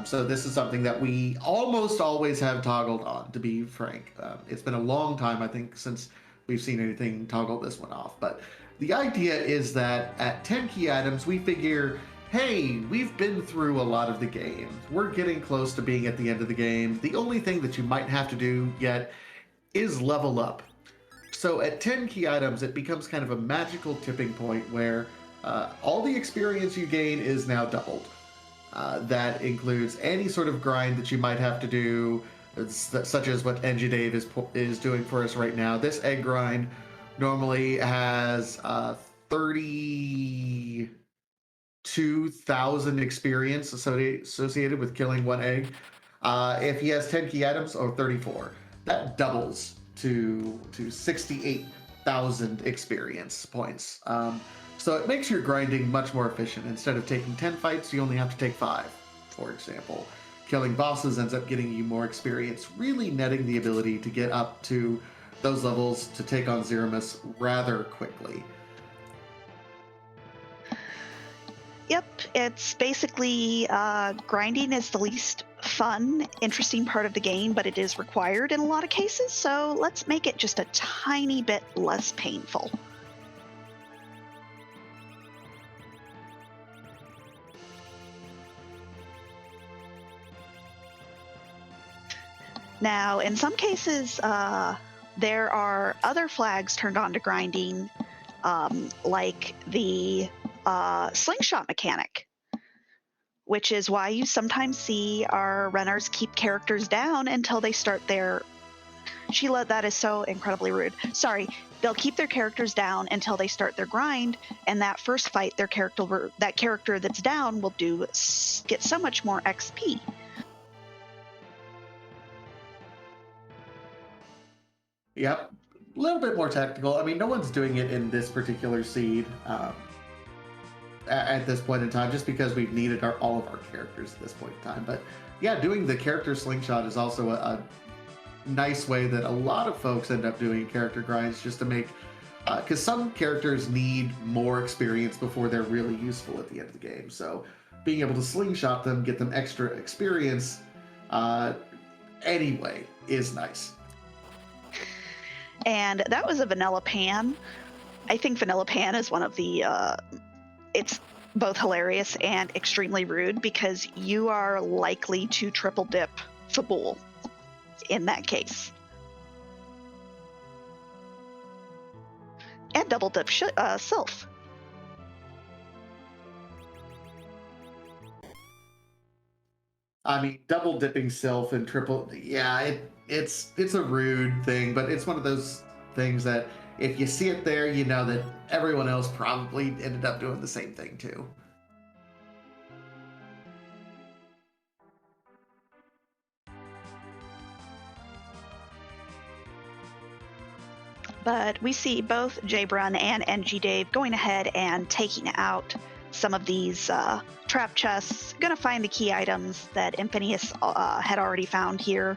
So this is something that we almost always have toggled on, to be frank. It's been a long time, I think, since we've seen anything toggle this one off. But the idea is that at 10 key items, we figure, hey, we've been through a lot of the game. We're getting close to being at the end of the game. The only thing that you might have to do yet is level up. So at 10 key items, it becomes kind of a magical tipping point where all the experience you gain is now doubled. That includes any sort of grind that you might have to do, such as what NG Dave is doing for us right now. This egg grind normally has 32,000 experience associated with killing one egg. If he has 10 key items, or 34, that doubles to 68,000 experience points. So it makes your grinding much more efficient. Instead of taking 10 fights, you only have to take 5, for example. Killing bosses ends up getting you more experience, really netting the ability to get up to those levels to take on Zeromus rather quickly. Yep, it's basically grinding is the least fun, interesting part of the game, but it is required in a lot of cases, so let's make it just a tiny bit less painful. Now, in some cases, there are other flags turned on to grinding, like the slingshot mechanic, which is why you sometimes see our runners keep characters down until they start their... Sheila, that is so incredibly rude. Sorry. They'll keep their characters down until they start their grind, and that first fight, that character that's down will get so much more XP. Yep, a little bit more tactical. I mean, no one's doing it in this particular seed at this point in time, just because we've needed all of our characters at this point in time. But yeah, doing the character slingshot is also a nice way that a lot of folks end up doing character grinds, just to make, because some characters need more experience before they're really useful at the end of the game. So being able to slingshot them, get them extra experience anyway is nice. And that was a Vanilla Pan. I think Vanilla Pan is one of the... it's both hilarious and extremely rude, because you are likely to triple dip Fabul in that case. And double dip Sylph. I mean, double dipping Sylph and triple... Yeah, it's a rude thing, but it's one of those things that if you see it there, you know that everyone else probably ended up doing the same thing too. But we see both Jbrun and NG Dave going ahead and taking out some of these trap chests, gonna find the key items that Infinius had already found here.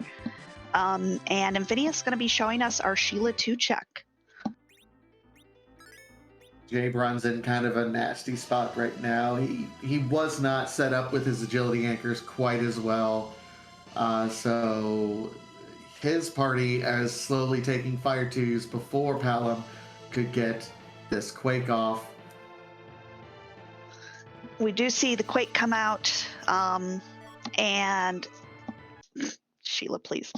And Infinius is going to be showing us our Sheila 2 check. Jabron's in kind of a nasty spot right now. He was not set up with his agility anchors quite as well. So his party is slowly taking fire twos before Palom could get this quake off. We do see the quake come out, and Sheila, please.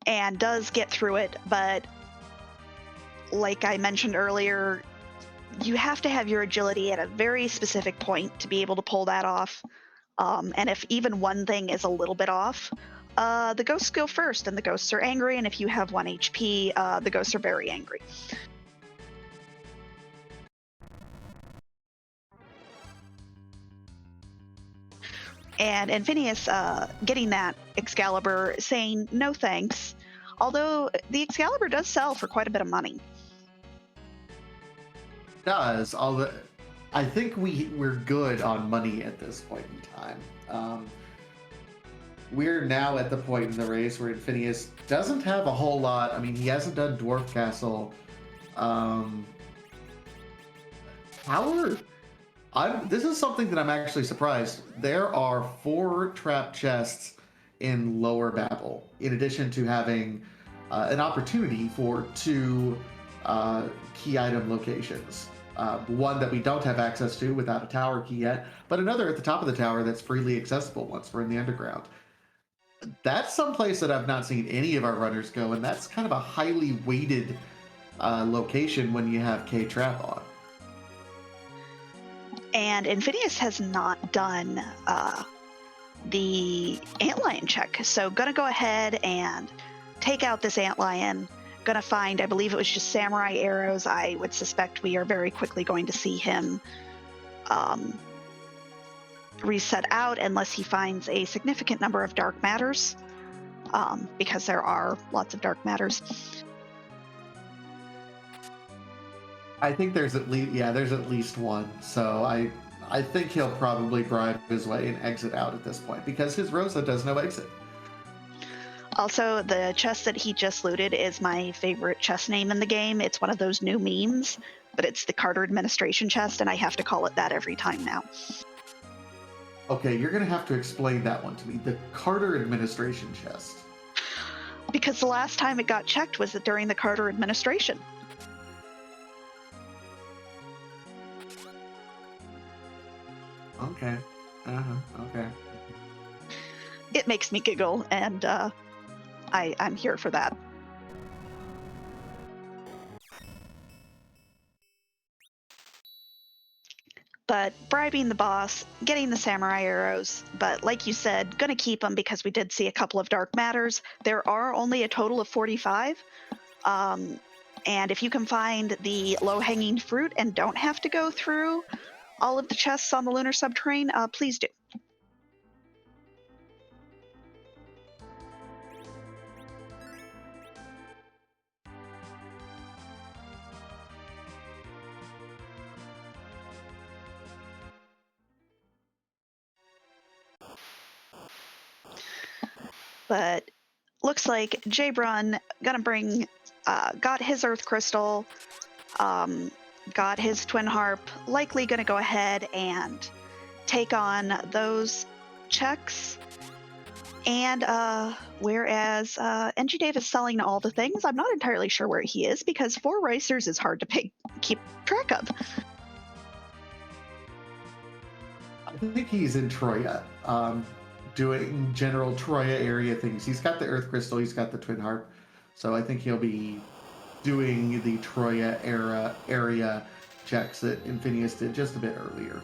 And does get through it, but like I mentioned earlier, you have to have your agility at a very specific point to be able to pull that off. And if even one thing is a little bit off, the ghosts go first, and the ghosts are angry. And if you have 1 HP, the ghosts are very angry. And Phineas getting that Excalibur, saying no thanks, although the Excalibur does sell for quite a bit of money. Does, although I think we're good on money at this point in time. We're now at the point in the race where Phineas doesn't have a whole lot. I mean, he hasn't done Dwarf Castle. This is something that I'm actually surprised. There are 4 trap chests in Lower Babel, in addition to having an opportunity for 2 key item locations. One that we don't have access to without a tower key yet, but another at the top of the tower that's freely accessible once we're in the underground. That's someplace that I've not seen any of our runners go, and that's kind of a highly weighted location when you have K-Trap on. And Phineas has not done the antlion check, so gonna go ahead and take out this antlion. Gonna find, I believe it was just samurai arrows. I would suspect we are very quickly going to see him reset out unless he finds a significant number of dark matters, because there are lots of dark matters. I think there's at least one. So I think he'll probably bribe his way and exit out at this point because his Rosa does no exit. Also, the chest that he just looted is my favorite chest name in the game. It's one of those new memes, but it's the Carter Administration chest, and I have to call it that every time now. Okay, you're going to have to explain that one to me. The Carter Administration chest. Because the last time it got checked was during the Carter Administration. Okay. Okay. It makes me giggle, and I'm here for that. But bribing the boss, getting the samurai arrows, but like you said, gonna keep them because we did see a couple of dark matters. There are only a total of 45. And if you can find the low-hanging fruit and don't have to go through all of the chests on the lunar subterrane, please do. But looks like Jabron gonna bring, got his Earth Crystal, got his Twin Harp, likely gonna go ahead and take on those checks. And whereas NG Dave is selling all the things, I'm not entirely sure where he is because 4 racers is hard to keep track of. I think he's in Troya, doing general Troya area things. He's got the Earth Crystal, he's got the Twin Harp, so I think he'll be doing the Troya area checks that Phineas did just a bit earlier.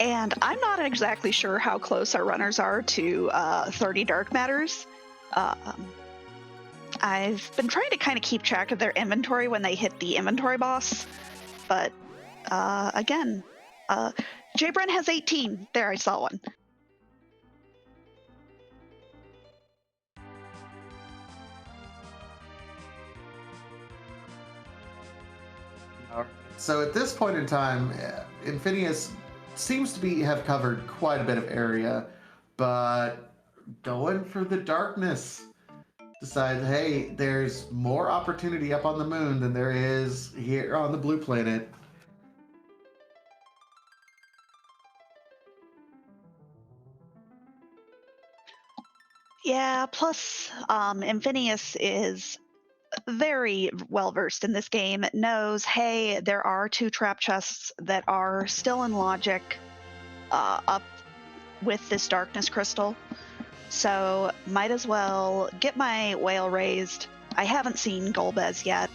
And I'm not exactly sure how close our runners are to 30 dark matters. I've been trying to kind of keep track of their inventory when they hit the inventory boss, but again, Jabron has 18. There, I saw one. All right. So at this point in time, Infinius seems to have covered quite a bit of area, but going for the darkness decides, hey, there's more opportunity up on the moon than there is here on the blue planet. Yeah, plus, Infinius is very well versed in this game, knows, hey, there are 2 trap chests that are still in logic up with this darkness crystal. So might as well get my whale raised. I haven't seen Golbez yet,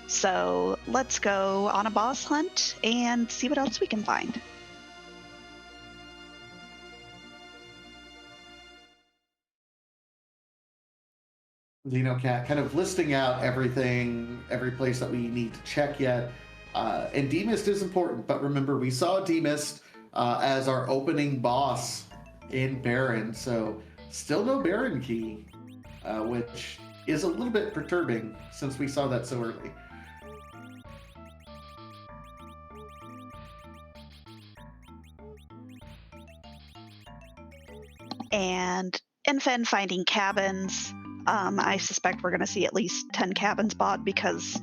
so let's go on a boss hunt and see what else we can find. Xenocat kind of listing out everything, every place that we need to check yet. And Demist is important, but remember, we saw Demist as our opening boss in Baron, so still no Baron key, which is a little bit perturbing since we saw that so early. And Infin finding cabins. I suspect we're going to see at least 10 cabins bought because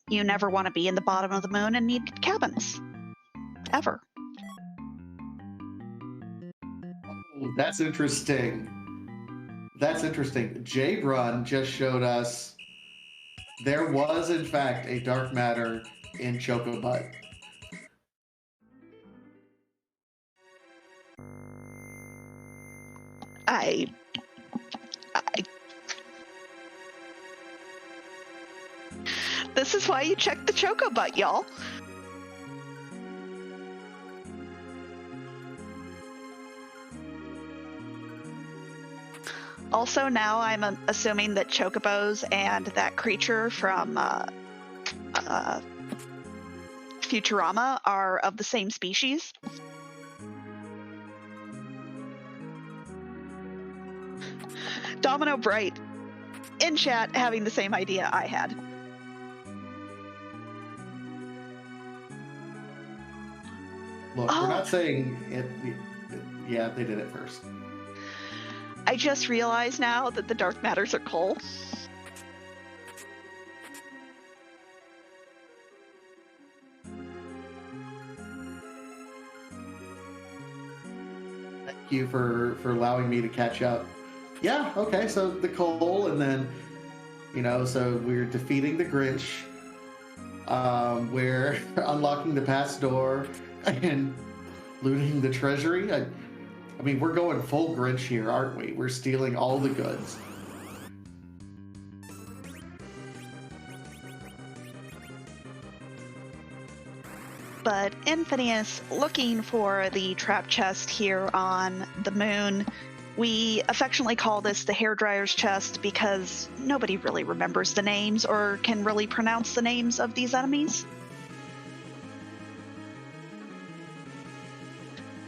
you never want to be in the bottom of the moon and need cabins. Ever. Oh, that's interesting. That's interesting. Jabrun just showed us there was, in fact, a dark matter in Chocobutt. I This is why you check the Chocobutt, y'all. Also, now I'm assuming that Chocobos and that creature from Futurama are of the same species. Domino Bright in chat having the same idea I had. Look, we're not saying it. Yeah, they did it first. I just realized now that the dark matters are coal. Thank you for allowing me to catch up. Yeah, okay, so the coal, and then, so we're defeating the Grinch. We're unlocking the past door and looting the treasury. I mean, we're going full Grinch here, aren't we? We're stealing all the goods. But Infinius, looking for the trap chest here on the moon, we affectionately call this the hairdryer's chest because nobody really remembers the names or can really pronounce the names of these enemies.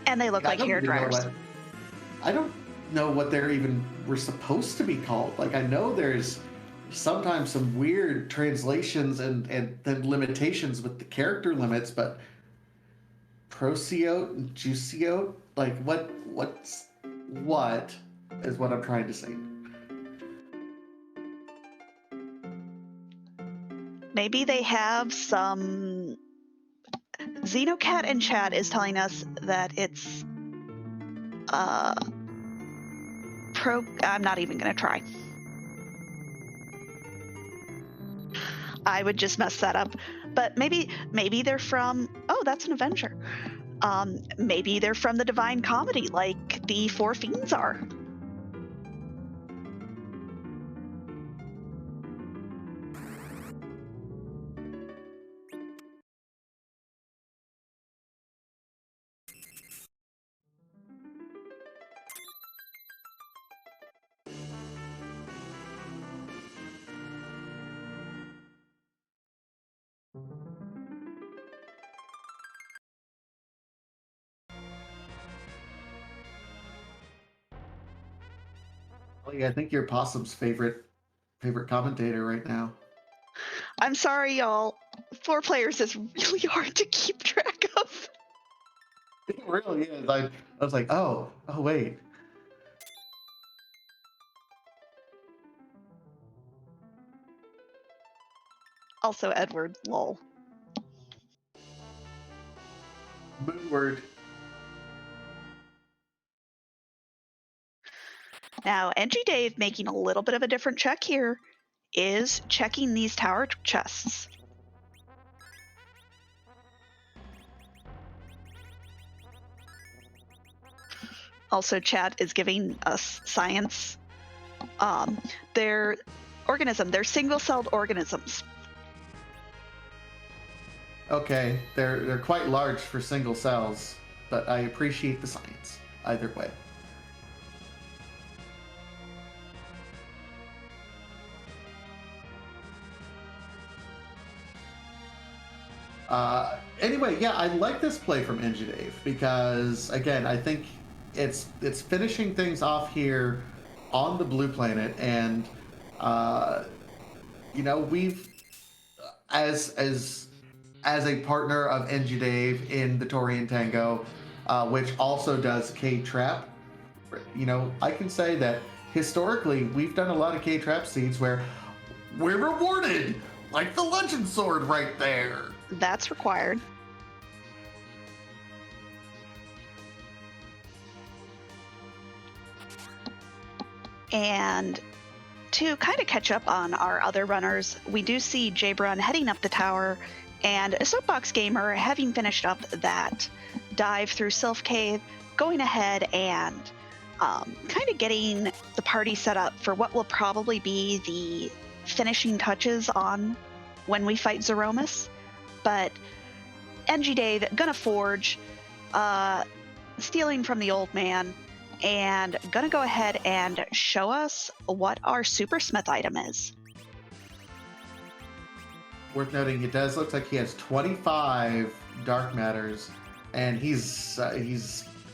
And they look like hairdryers. I don't know what they're even were supposed to be called. Like, I know there's sometimes some weird translations and then limitations with the character limits, but Prociote and Juiciote, like what is what I'm trying to say. Maybe they have some. Xenocat in chat is telling us that it's I'm not even gonna try. I would just mess that up. But maybe they're from, oh, that's an Avenger. Maybe they're from the Divine Comedy, like the Four Fiends are. I think you're Possum's favorite commentator right now. I'm sorry, y'all. 4 players is really hard to keep track of. It really is. I was like, oh, wait. Also, Edward, lol. Moonward. Now, NG Dave making a little bit of a different check here is checking these tower chests. Also, chat is giving us science. They're single-celled organisms. Okay, they're quite large for single cells, but I appreciate the science either way. Anyway, yeah, I like this play from NG Dave because again, I think it's finishing things off here on the blue planet, and we've as a partner of NG Dave in the Torian Tango, which also does K Trap. I can say that historically we've done a lot of K Trap seeds where we're rewarded, like the Legend Sword right there. That's required. And to kind of catch up on our other runners, we do see Jabron heading up the tower, and Soapbox Gamer, having finished up that dive through Sylph Cave, going ahead and kind of getting the party set up for what will probably be the finishing touches on when we fight Zeromus. But NG Dave gonna forge, stealing from the old man, and gonna go ahead and show us what our Supersmith item is. Worth noting, it does look like he has 25 dark matters, and he's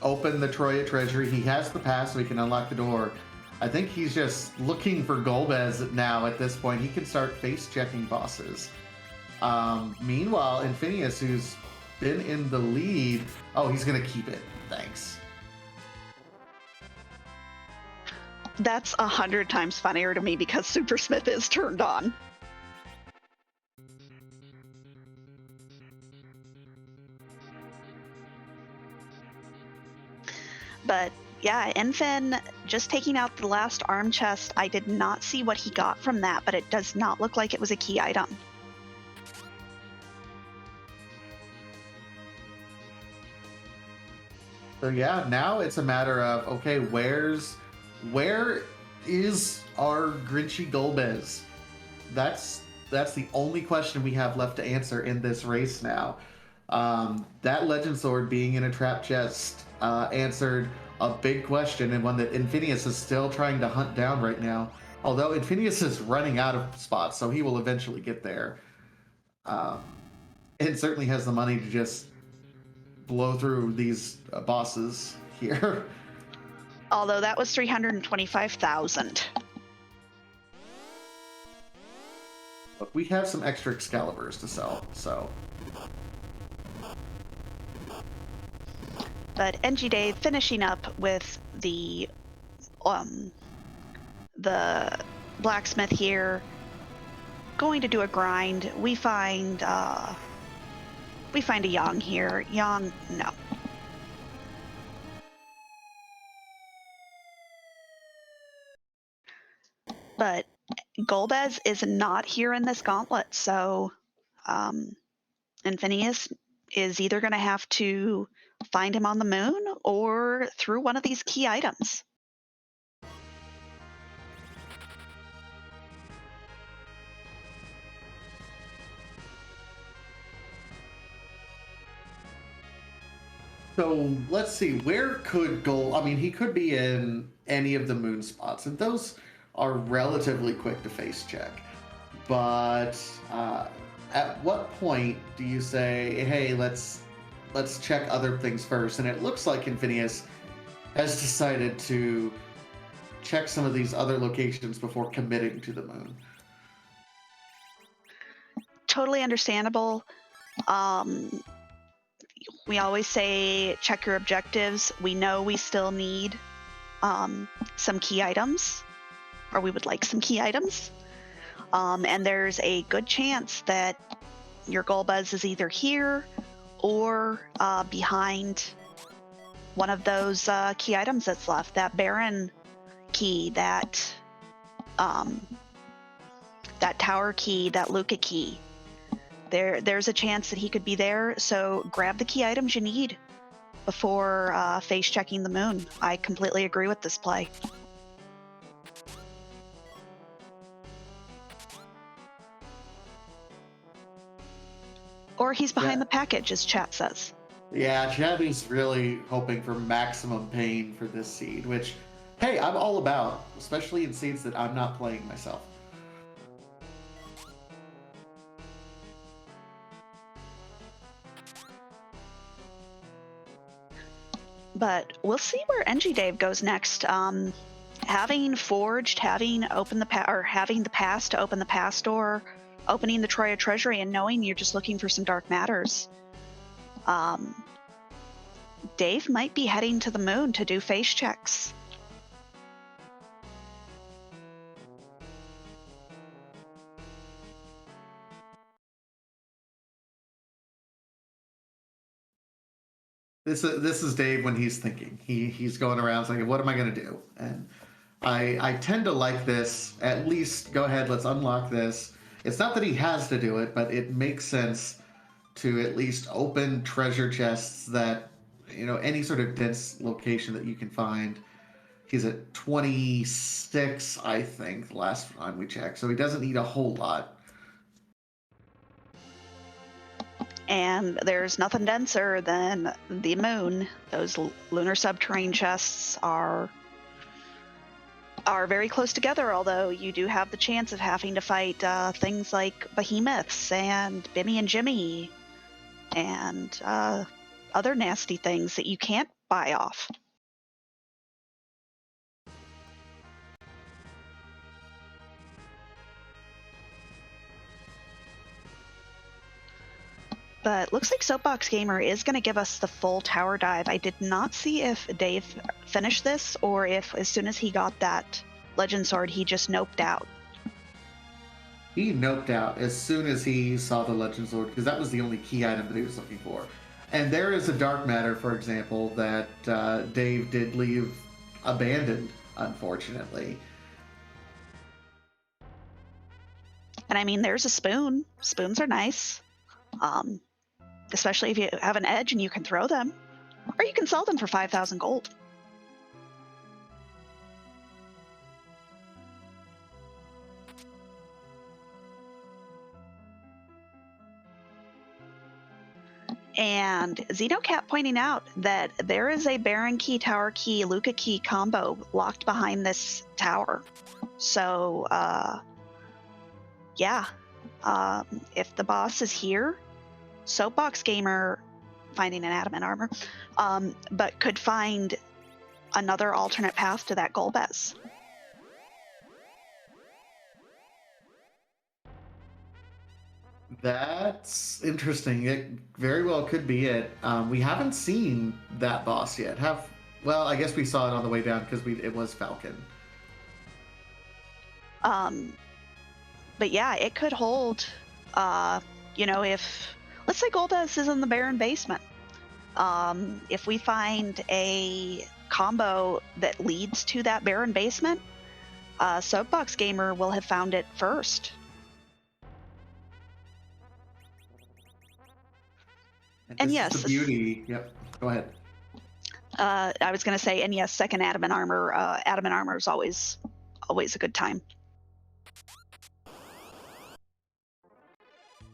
opened the Troya treasury. He has the pass, so he can unlock the door. I think he's just looking for Golbez now at this point. He can start face checking bosses. Meanwhile, Infinius, who's been in the lead, he's gonna keep it. Thanks. That's 100 times funnier to me because Supersmith is turned on. But yeah, Infin just taking out the last arm chest. I did not see what he got from that, but it does not look like it was a key item. So yeah, now it's a matter of, okay, where is our Grinchy Golbez? That's the only question we have left to answer in this race now. That Legend Sword being in a trap chest answered a big question, and one that Infinius is still trying to hunt down right now. Although Infinius is running out of spots, so he will eventually get there. And certainly has the money to just blow through these bosses here. Although that was 325,000. Look, we have some extra Excaliburs to sell, so. But NG Dave finishing up with the blacksmith here, going to do a grind. We find a Yang here. Yang, no. But Golbez is not here in this gauntlet, so Infinius is either going to have to find him on the moon or through one of these key items. So let's see, where could he could be in any of the moon spots, and those are relatively quick to face check. But at what point do you say, hey, let's check other things first? And it looks like Infinius has decided to check some of these other locations before committing to the moon. totally understandable. Um, we always say check your objectives. We know we still need some key items, or we would like some key items. And there's a good chance that your Golbez is either here or behind one of those key items that's left. That Baron key, that tower key, that Luca key. There's a chance that he could be there, so grab the key items you need before face checking the moon. I completely agree with this play. Or he's behind the package, as chat says. Yeah, Chabby's really hoping for maximum pain for this seed, which, hey, I'm all about, especially in seeds that I'm not playing myself. But we'll see where NG Dave goes next. Having forged, having the pass to open the pass door, opening the Troya Treasury, and knowing you're just looking for some dark matters, Dave might be heading to the moon to do face checks. This is Dave when he's thinking. He's going around saying, "What am I going to do?" And I tend to like this. At least go ahead, let's unlock this. It's not that he has to do it, but it makes sense to at least open treasure chests that, you know, any sort of dense location that you can find. He's at 26, I think, the last time we checked, so he doesn't need a whole lot. And there's nothing denser than the moon. Those lunar subterranean chests are very close together, although you do have the chance of having to fight things like behemoths and Bimmy and Jimmy and other nasty things that you can't buy off. But looks like Soapbox Gamer is going to give us the full tower dive. I did not see if Dave finished this or if as soon as he got that Legend Sword, he just noped out. He noped out as soon as he saw the Legend Sword, because that was the only key item that he was looking for. And there is a dark matter, for example, that Dave did leave abandoned, unfortunately. And I mean, there's a spoon. Spoons are nice. Especially if you have an edge and you can throw them. Or you can sell them for 5,000 gold. And Xenocat pointing out that there is a Baron Key, Tower Key, Luca Key combo locked behind this tower. So, yeah. If the boss is here, Soapbox Gamer finding an adamant armor, but could find another alternate path to that Golbez. That's interesting. It very well could be it. We haven't seen that boss yet. Well, I guess we saw it on the way down because it was Falcon. But yeah, it could hold. If let's say Golbez is in the Baron basement, if we find a combo that leads to that Baron basement, Soapbox Gamer will have found it first. And yes, the beauty. Yep. Go ahead. I was going to say, and yes, second adamant armor. Adamant armor is always a good time.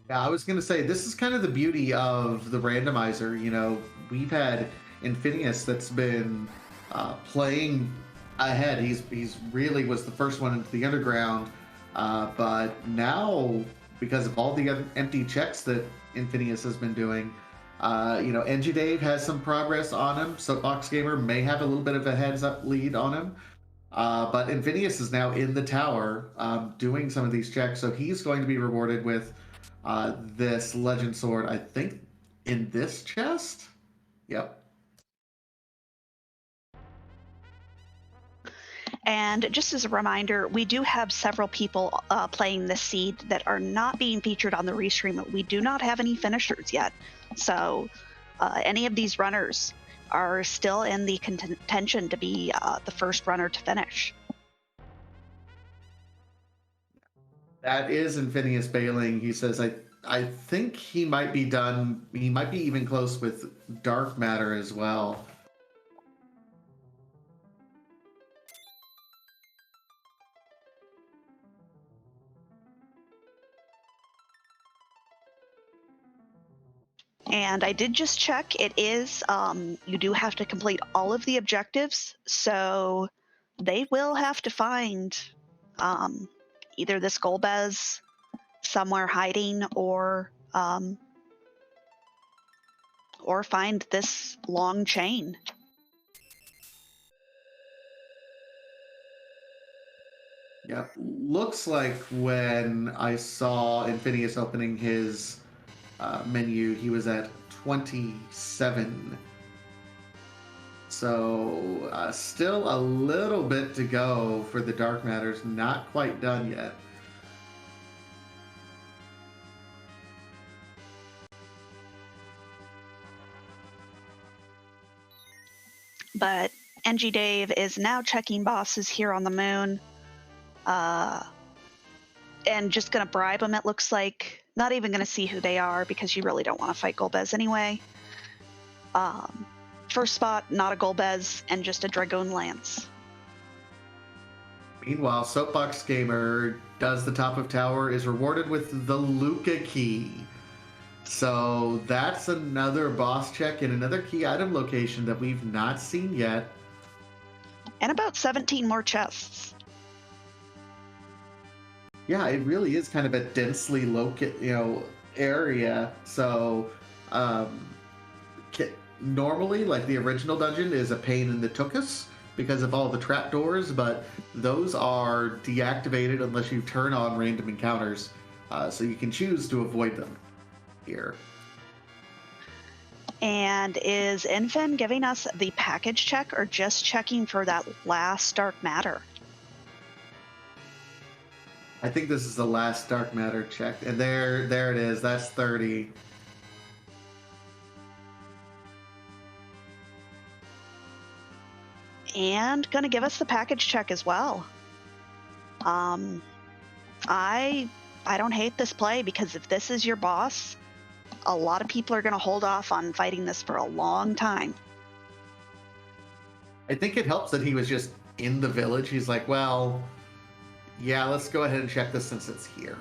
Yeah, I was going to say, this is kind of the beauty of the randomizer. You know, we've had Infinius that's been playing ahead. He's really was the first one into the underground. But now, because of all the empty checks that Infinius has been doing, NG Dave has some progress on him. Soapbox Gamer may have a little bit of a heads-up lead on him. But Infinius is now in the tower doing some of these checks, so he's going to be rewarded with this legend sword, I think, in this chest. Yep. And just as a reminder, we do have several people playing this seed that are not being featured on the restream. We do not have any finishers yet. So any of these runners are still in the contention to be the first runner to finish. That is Infinius Bailing. He says, I think he might be done. He might be even close with Dark Matter as well. And I did just check. It is, you do have to complete all of the objectives. So they will have to find either this Golbez somewhere hiding or find this long chain. Yeah, looks like when I saw Infinius opening his menu, he was at 27. So still a little bit to go for the Dark Matters. Not quite done yet. But NG Dave is now checking bosses here on the moon. And just going to bribe them, it looks like. Not even going to see who they are because you really don't want to fight Golbez anyway. First spot, not a Golbez, and just a Dragoon Lance. Meanwhile, Soapbox Gamer does the top of tower, is rewarded with the Luca key. So that's another boss check and another key item location that we've not seen yet. And about 17 more chests. Yeah, it really is kind of a densely area. So normally, like the original dungeon is a pain in the tuchus because of all the trapdoors, but those are deactivated unless you turn on random encounters. So you can choose to avoid them here. And is Infin giving us the package check or just checking for that last dark matter? I think this is the last dark matter check, and there it is. That's 30. And gonna give us the package check as well. I don't hate this play because if this is your boss, a lot of people are gonna hold off on fighting this for a long time. I think it helps that he was just in the village. He's like, well, yeah, let's go ahead and check this since it's here.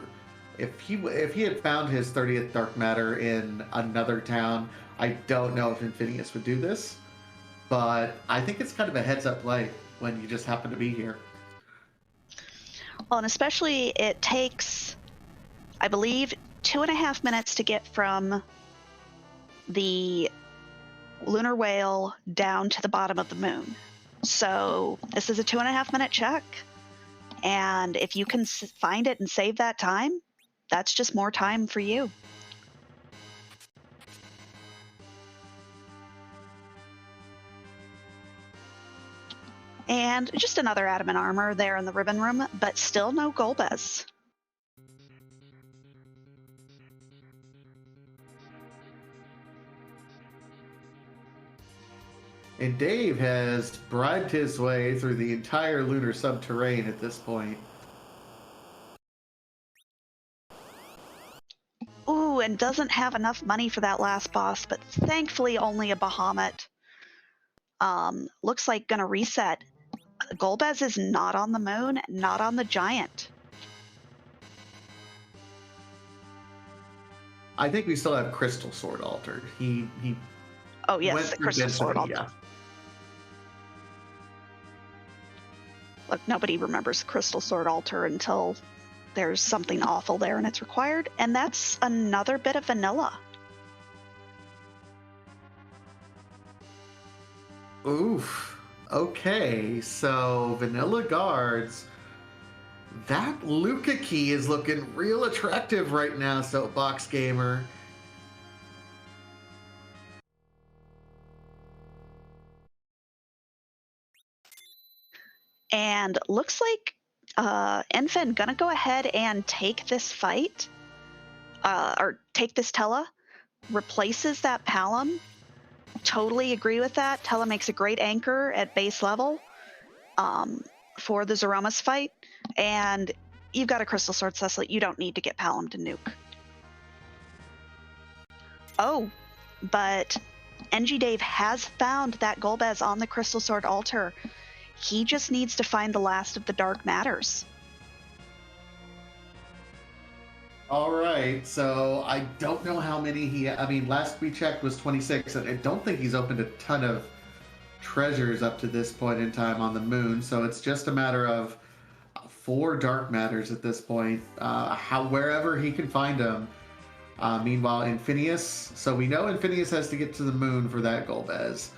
If he had found his 30th dark matter in another town, I don't know if Infinius would do this, but I think it's kind of a heads-up play when you just happen to be here. Well, and especially it takes, I believe, 2.5 minutes to get from the lunar whale down to the bottom of the moon. So this is a 2.5 minute check. And if you can find it and save that time, that's just more time for you. And just another adamant armor there in the ribbon room, but still no Golbez. And Dave has bribed his way through the entire lunar subterrane at this point. Ooh, and doesn't have enough money for that last boss, but thankfully only a Bahamut. Looks like gonna reset. Golbez is not on the moon, not on the giant. I think we still have Crystal Sword altered. He Oh yes, went the through Crystal Sword density, altar. yeah. Look, nobody remembers Crystal Sword altar until there's something awful there and it's required, and that's another bit of vanilla. Oof. Okay, so vanilla guards. That Luca key is looking real attractive right now, Soapbox Gamer. And looks like Enfin gonna go ahead and take this fight, or take this Tella, replaces that Palom. Totally agree with that. Tella makes a great anchor at base level for the Zeromus fight. And you've got a Crystal Sword, Cecily. You don't need to get Palom to nuke. Oh, but NG Dave has found that Golbez on the Crystal Sword altar. He just needs to find the last of the Dark Matters. All right, so I don't know how many I mean, last we checked was 26, and I don't think he's opened a ton of treasures up to this point in time on the moon, so it's just a matter of 4 dark matters at this point, wherever he can find them. Meanwhile, Infinius, so we know Infinius has to get to the moon for that Golbez.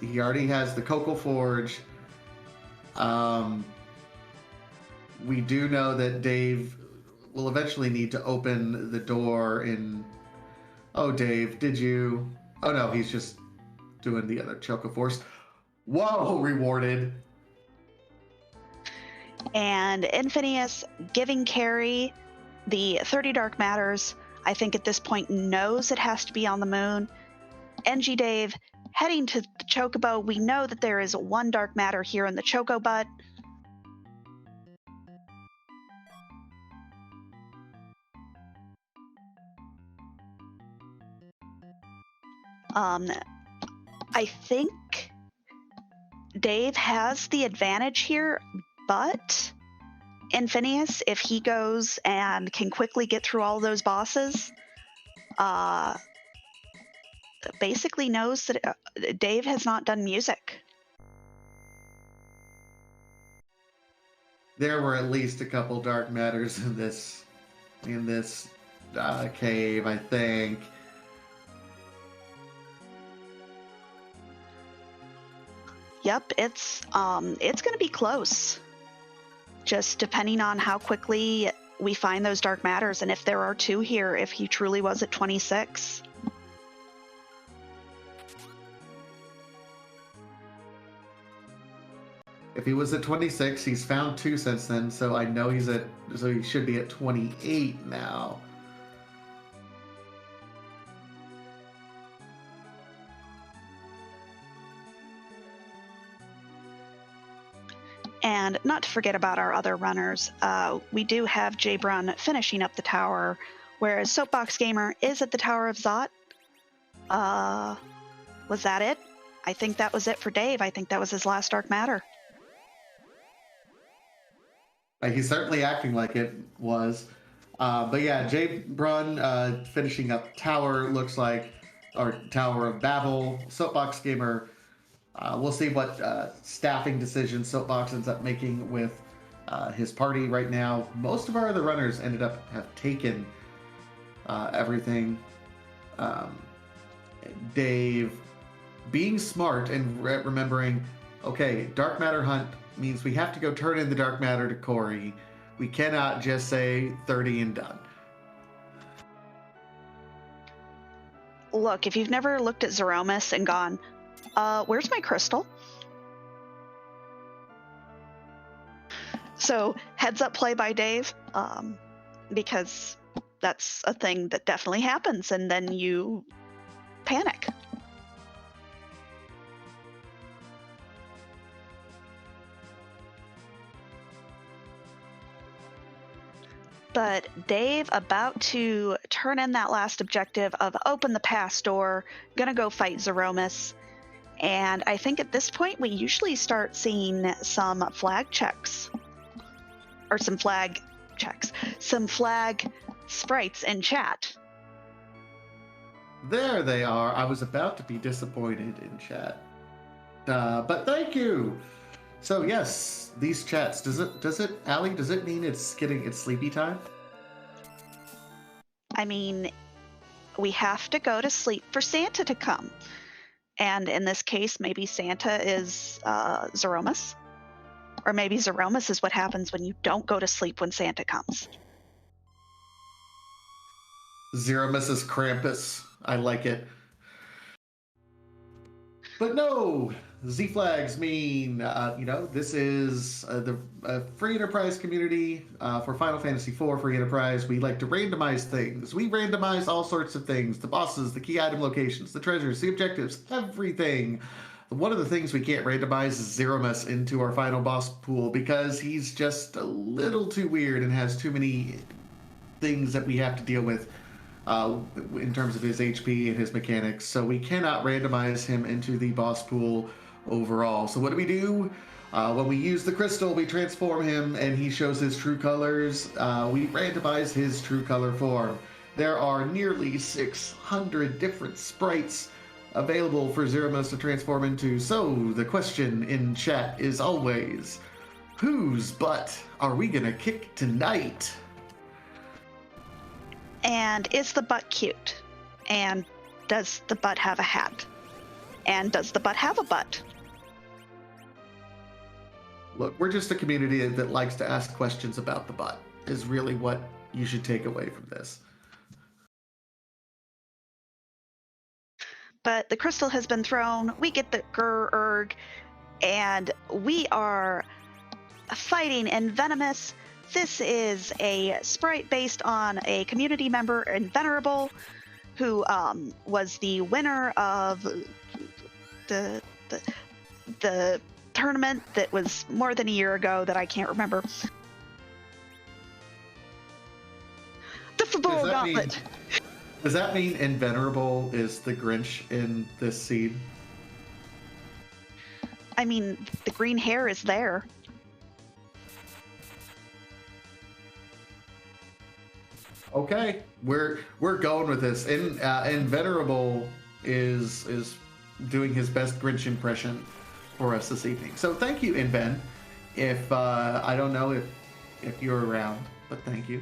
He already has the Cocoa Forge. We do know that Dave will eventually need to open the door in... Oh, Dave, did you... Oh, no, he's just doing the other Choco Force. Whoa, rewarded. And Infinius giving Carrie the 30 Dark Matters, I think at this point knows it has to be on the moon. NG Dave heading to the Chocobo. We know that there is 1 Dark Matter here in the Choco Butt. I think Dave has the advantage here, but Infinius, if he goes and can quickly get through all those bosses, basically knows that Dave has not done music. There were at least a couple dark matters in this cave, I think. Yep, it's going to be close. Just depending on how quickly we find those dark matters, and if there are 2 here, if he truly was at 26. If he was at 26, he's found 2 since then, so I know so he should be at 28 now. And not to forget about our other runners, we do have Jbrun finishing up the tower, whereas Soapbox Gamer is at the Tower of Zot. Was that it? I think that was it for Dave. I think that was his last Dark Matter. He's certainly acting like it was. But yeah, Jbrun finishing up Tower, looks like, or Tower of Babel. Soapbox Gamer, we'll see what staffing decisions Soapbox ends up making with his party right now. Most of our other runners have taken everything. Dave being smart and remembering, okay, Dark Matter Hunt means we have to go turn in the Dark Matter to Corey. We cannot just say 30 and done. Look, if you've never looked at Zeromus and gone, where's my crystal? So heads up play by Dave, because that's a thing that definitely happens, and then you panic. But Dave about to turn in that last objective of open the pass door, gonna go fight Zeromus. And I think at this point we usually start seeing some flag checks. Or some flag checks. Some flag sprites in chat. There they are. I was about to be disappointed in chat. But thank you. So yes, these chats, does it, Allie, does it mean it's getting its sleepy time? I mean, we have to go to sleep for Santa to come. And in this case, maybe Santa is Zeromus. Or maybe Zeromus is what happens when you don't go to sleep when Santa comes. Zero Mrs. Krampus. I like it. But no, Z flags mean, this is the free enterprise community for Final Fantasy IV free enterprise. We like to randomize things. We randomize all sorts of things: the bosses, the key item locations, the treasures, the objectives, everything. One of the things we can't randomize is Zeromus into our final boss pool because he's just a little too weird and has too many things that we have to deal with in terms of his HP and his mechanics. So we cannot randomize him into the boss pool overall. So what do we do? When we use the crystal, we transform him and he shows his true colors. We randomize his true color form. There are nearly 600 different sprites available for Zeromus to transform into. So the question in chat is always, whose butt are we gonna kick tonight? And is the butt cute? And does the butt have a hat? And does the butt have a butt? Look, we're just a community that likes to ask questions about the butt, is really what you should take away from this. But the crystal has been thrown, we get the Grr-Erg, and we are fighting in Venomous. This is a sprite based on a community member in Venerable, who was the winner of the tournament that was more than a year ago that I can't remember. The Fabul Gauntlet. Does that mean Invenerable is the Grinch in this scene? I mean, the green hair is there. Okay, we're going with this. Invenerable is doing his best Grinch impression for us this evening. So thank you, Inven. If I don't know if you're around, but thank you.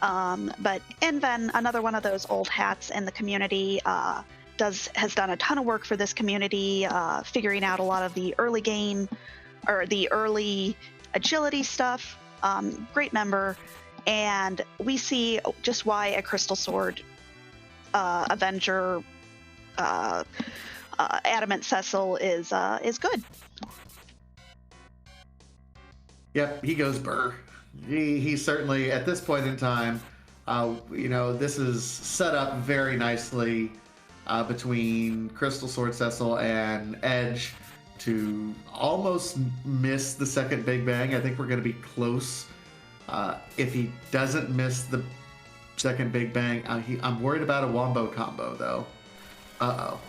But Inven, another one of those old hats in the community, has done a ton of work for this community, figuring out a lot of the early game or the early agility stuff. Great member, and we see just why a Crystal Sword Avenger Adamant Cecil is good. Yep, he goes burr. He certainly, at this point in time, this is set up very nicely between Crystal Sword Cecil and Edge to almost miss the second Big Bang. I think we're going to be close. If he doesn't miss the second Big Bang, I'm worried about a Wombo combo, though. Uh-oh.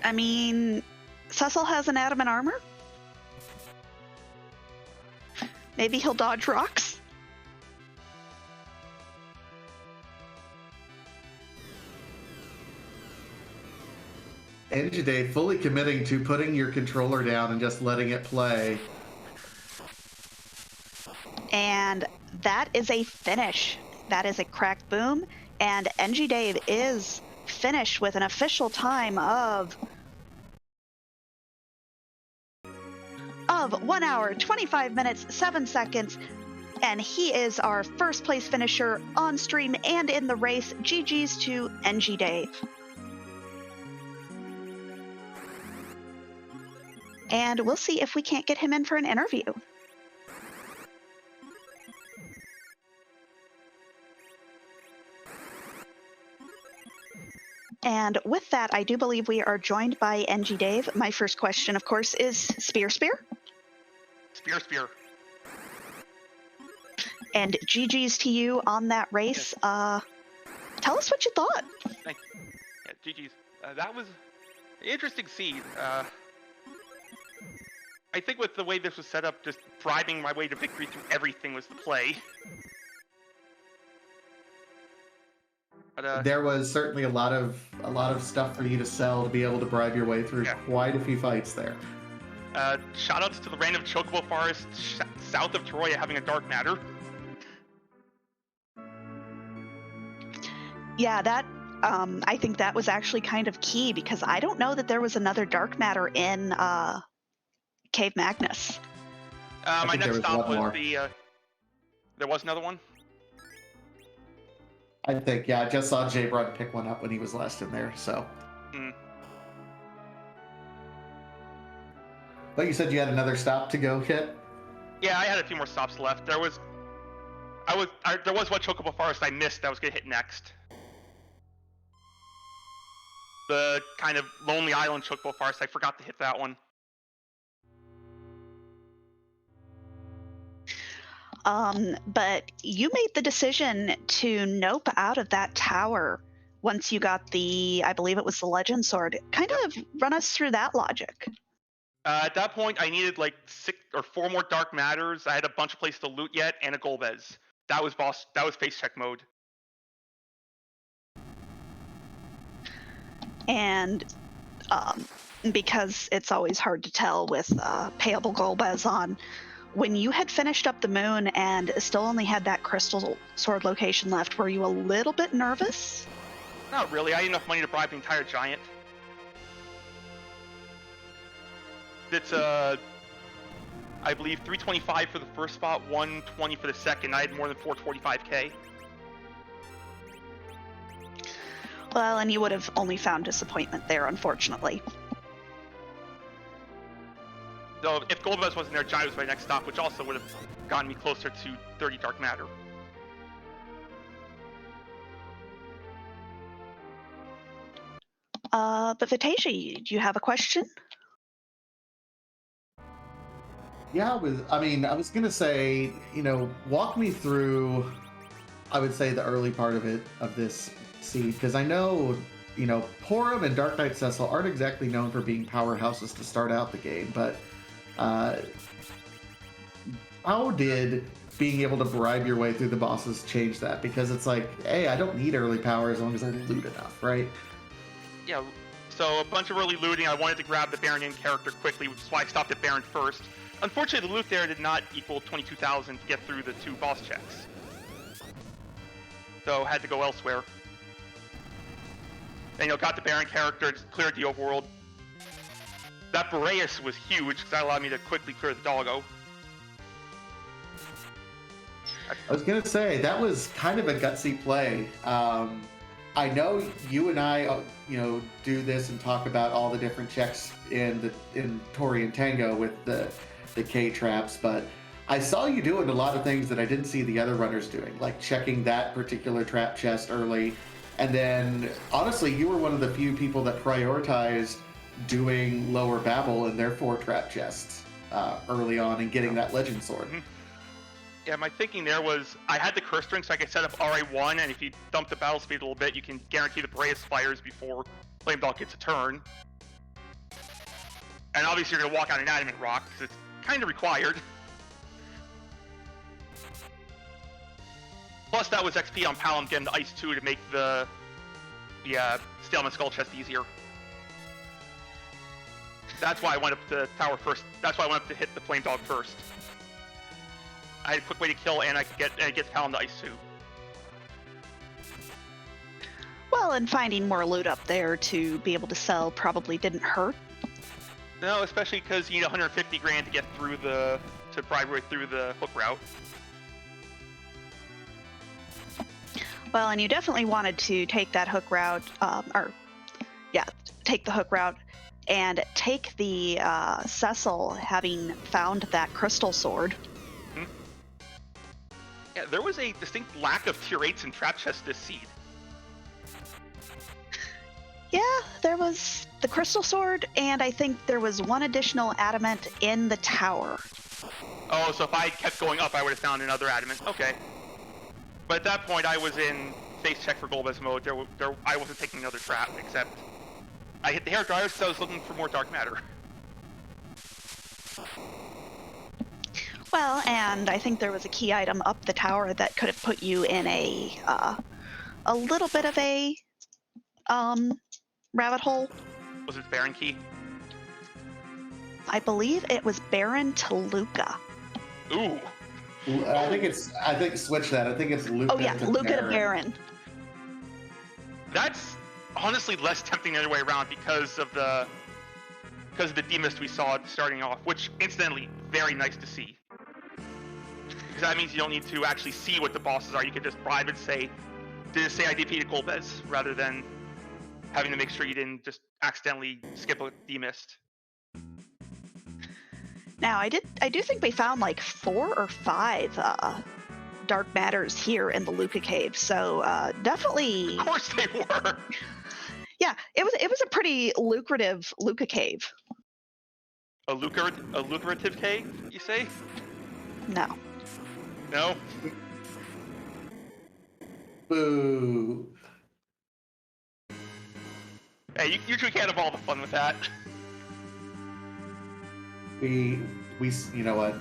I mean, Cecil has an adamant armor. Maybe he'll dodge rocks. Enjide fully committing to putting your controller down and just letting it play. And that is a finish. That is a cracked boom. And Enjide is finished with an official time of 1 hour, 25 minutes, 7 seconds. And he is our first place finisher on stream and in the race. GG's to Enjide. And we'll see if we can't get him in for an interview. And with that, I do believe we are joined by NG Dave. My first question, of course, is Spear? Spear. And GG's to you on that race. Yes. Tell us what you thought. Thank you. Yeah, GG's. That was an interesting scene. I think with the way this was set up, just bribing my way to victory through everything was the play. But, there was certainly a lot of stuff for you to sell to be able to bribe your way through quite a few fights there. Shoutouts to the random Chocobo Forest south of Troy having a dark matter. Yeah, that I think that was actually kind of key because I don't know that there was another dark matter in Cave Magnus. I My think there next was stop one was more. there was another one? I think, yeah, I just saw Jay Brunt pick one up when he was last in there, so. Hmm. But you said you had another stop to go hit? Yeah, I had a few more stops left. There was one Chocobo Forest I missed that I was gonna hit next. The kind of Lonely Island Chocobo Forest, I forgot to hit that one. But you made the decision to nope out of that tower once you got I believe it was the Legend Sword. Kind of run us through that logic. At that point, I needed like 6 or 4 more Dark Matters. I had a bunch of places to loot yet, and a Golbez. That was face check mode. And because it's always hard to tell with payable Golbez on, when you had finished up the moon and still only had that crystal sword location left, were you a little bit nervous? Not really. I had enough money to bribe the entire giant. It's I believe 325 for the first spot, 120 for the second. I had more than 445k. Well, and you would have only found disappointment there, unfortunately. So if Golbez wasn't there, Giant was my next stop, which also would have gotten me closer to 30 Dark Matter. But Vitasia, do you have a question? Yeah, I was gonna say, walk me through, I would say, the early part of this seed, because I know, Porum and Dark Knight Cecil aren't exactly known for being powerhouses to start out the game, but how did being able to bribe your way through the bosses change that? Because it's like, hey, I don't need early power as long as I loot enough, right? Yeah, so a bunch of early looting. I wanted to grab the Baron in character quickly, which is why I stopped at Baron first. Unfortunately, the loot there did not equal 22,000 to get through the 2 boss checks. So had to go elsewhere. And got the Baron character, just cleared the overworld. That Boreas was huge because that allowed me to quickly clear the doggo. I was gonna say that was kind of a gutsy play. I know you and I, do this and talk about all the different checks in Tori and Tango with the K traps, but I saw you doing a lot of things that I didn't see the other runners doing, like checking that particular trap chest early, and then honestly, you were one of the few people that prioritized doing Lower Babel and their 4 trap chests early on and getting that Legend Sword. Mm-hmm. Yeah, my thinking there was I had the curse string, so I could set up RA1, and if you dump the battle speed a little bit, you can guarantee the Boreas fires before Flame Dog gets a turn. And obviously, you're going to walk on an Adamant Rock, because it's kind of required. Plus, that was XP on Palom getting the Ice 2 to make the Stalemate Skull chest easier. That's why I went up to tower first. That's why I went up to hit the Flame Dog first. I had a quick way to kill, and it gets Palom the Ice 2. Well, and finding more loot up there to be able to sell probably didn't hurt. No, especially because you need 150 grand to get through to bribe right through the hook route. Well, and you definitely wanted to take that hook route, take the hook route and take the Cecil having found that crystal sword. Mm-hmm. Yeah, there was a distinct lack of tier 8s and trap chests this seed. Yeah, there was the crystal sword, and I think there was one additional adamant in the tower. Oh, so if I kept going up, I would have found another adamant. Okay. But at that point, I was in face check for Golbez mode. I wasn't taking another trap, except I hit the hair dryer because I was looking for more dark matter. Well, and I think there was a key item up the tower that could have put you in a little bit of a rabbit hole. Was it Baron Key? I believe it was Baron Toluca. Ooh. I think switch that. I think it's Luca. Oh yeah, Luca to Baron. That's honestly less tempting the other way around because of the demist we saw starting off, which incidentally very nice to see. Because that means you don't need to actually see what the bosses are. You can just bribe and say, "Did it say I defeated Golbez?" rather than having to make sure you didn't just accidentally skip a demist. Now, I do think we found like 4 or 5 dark matters here in the Luca Cave, so definitely. Of course they were. Yeah, it was a pretty lucrative Luca Cave. A lucrative cave, you say? No. No. Boo. Hey, you usually can't have all the fun with that. We you know what?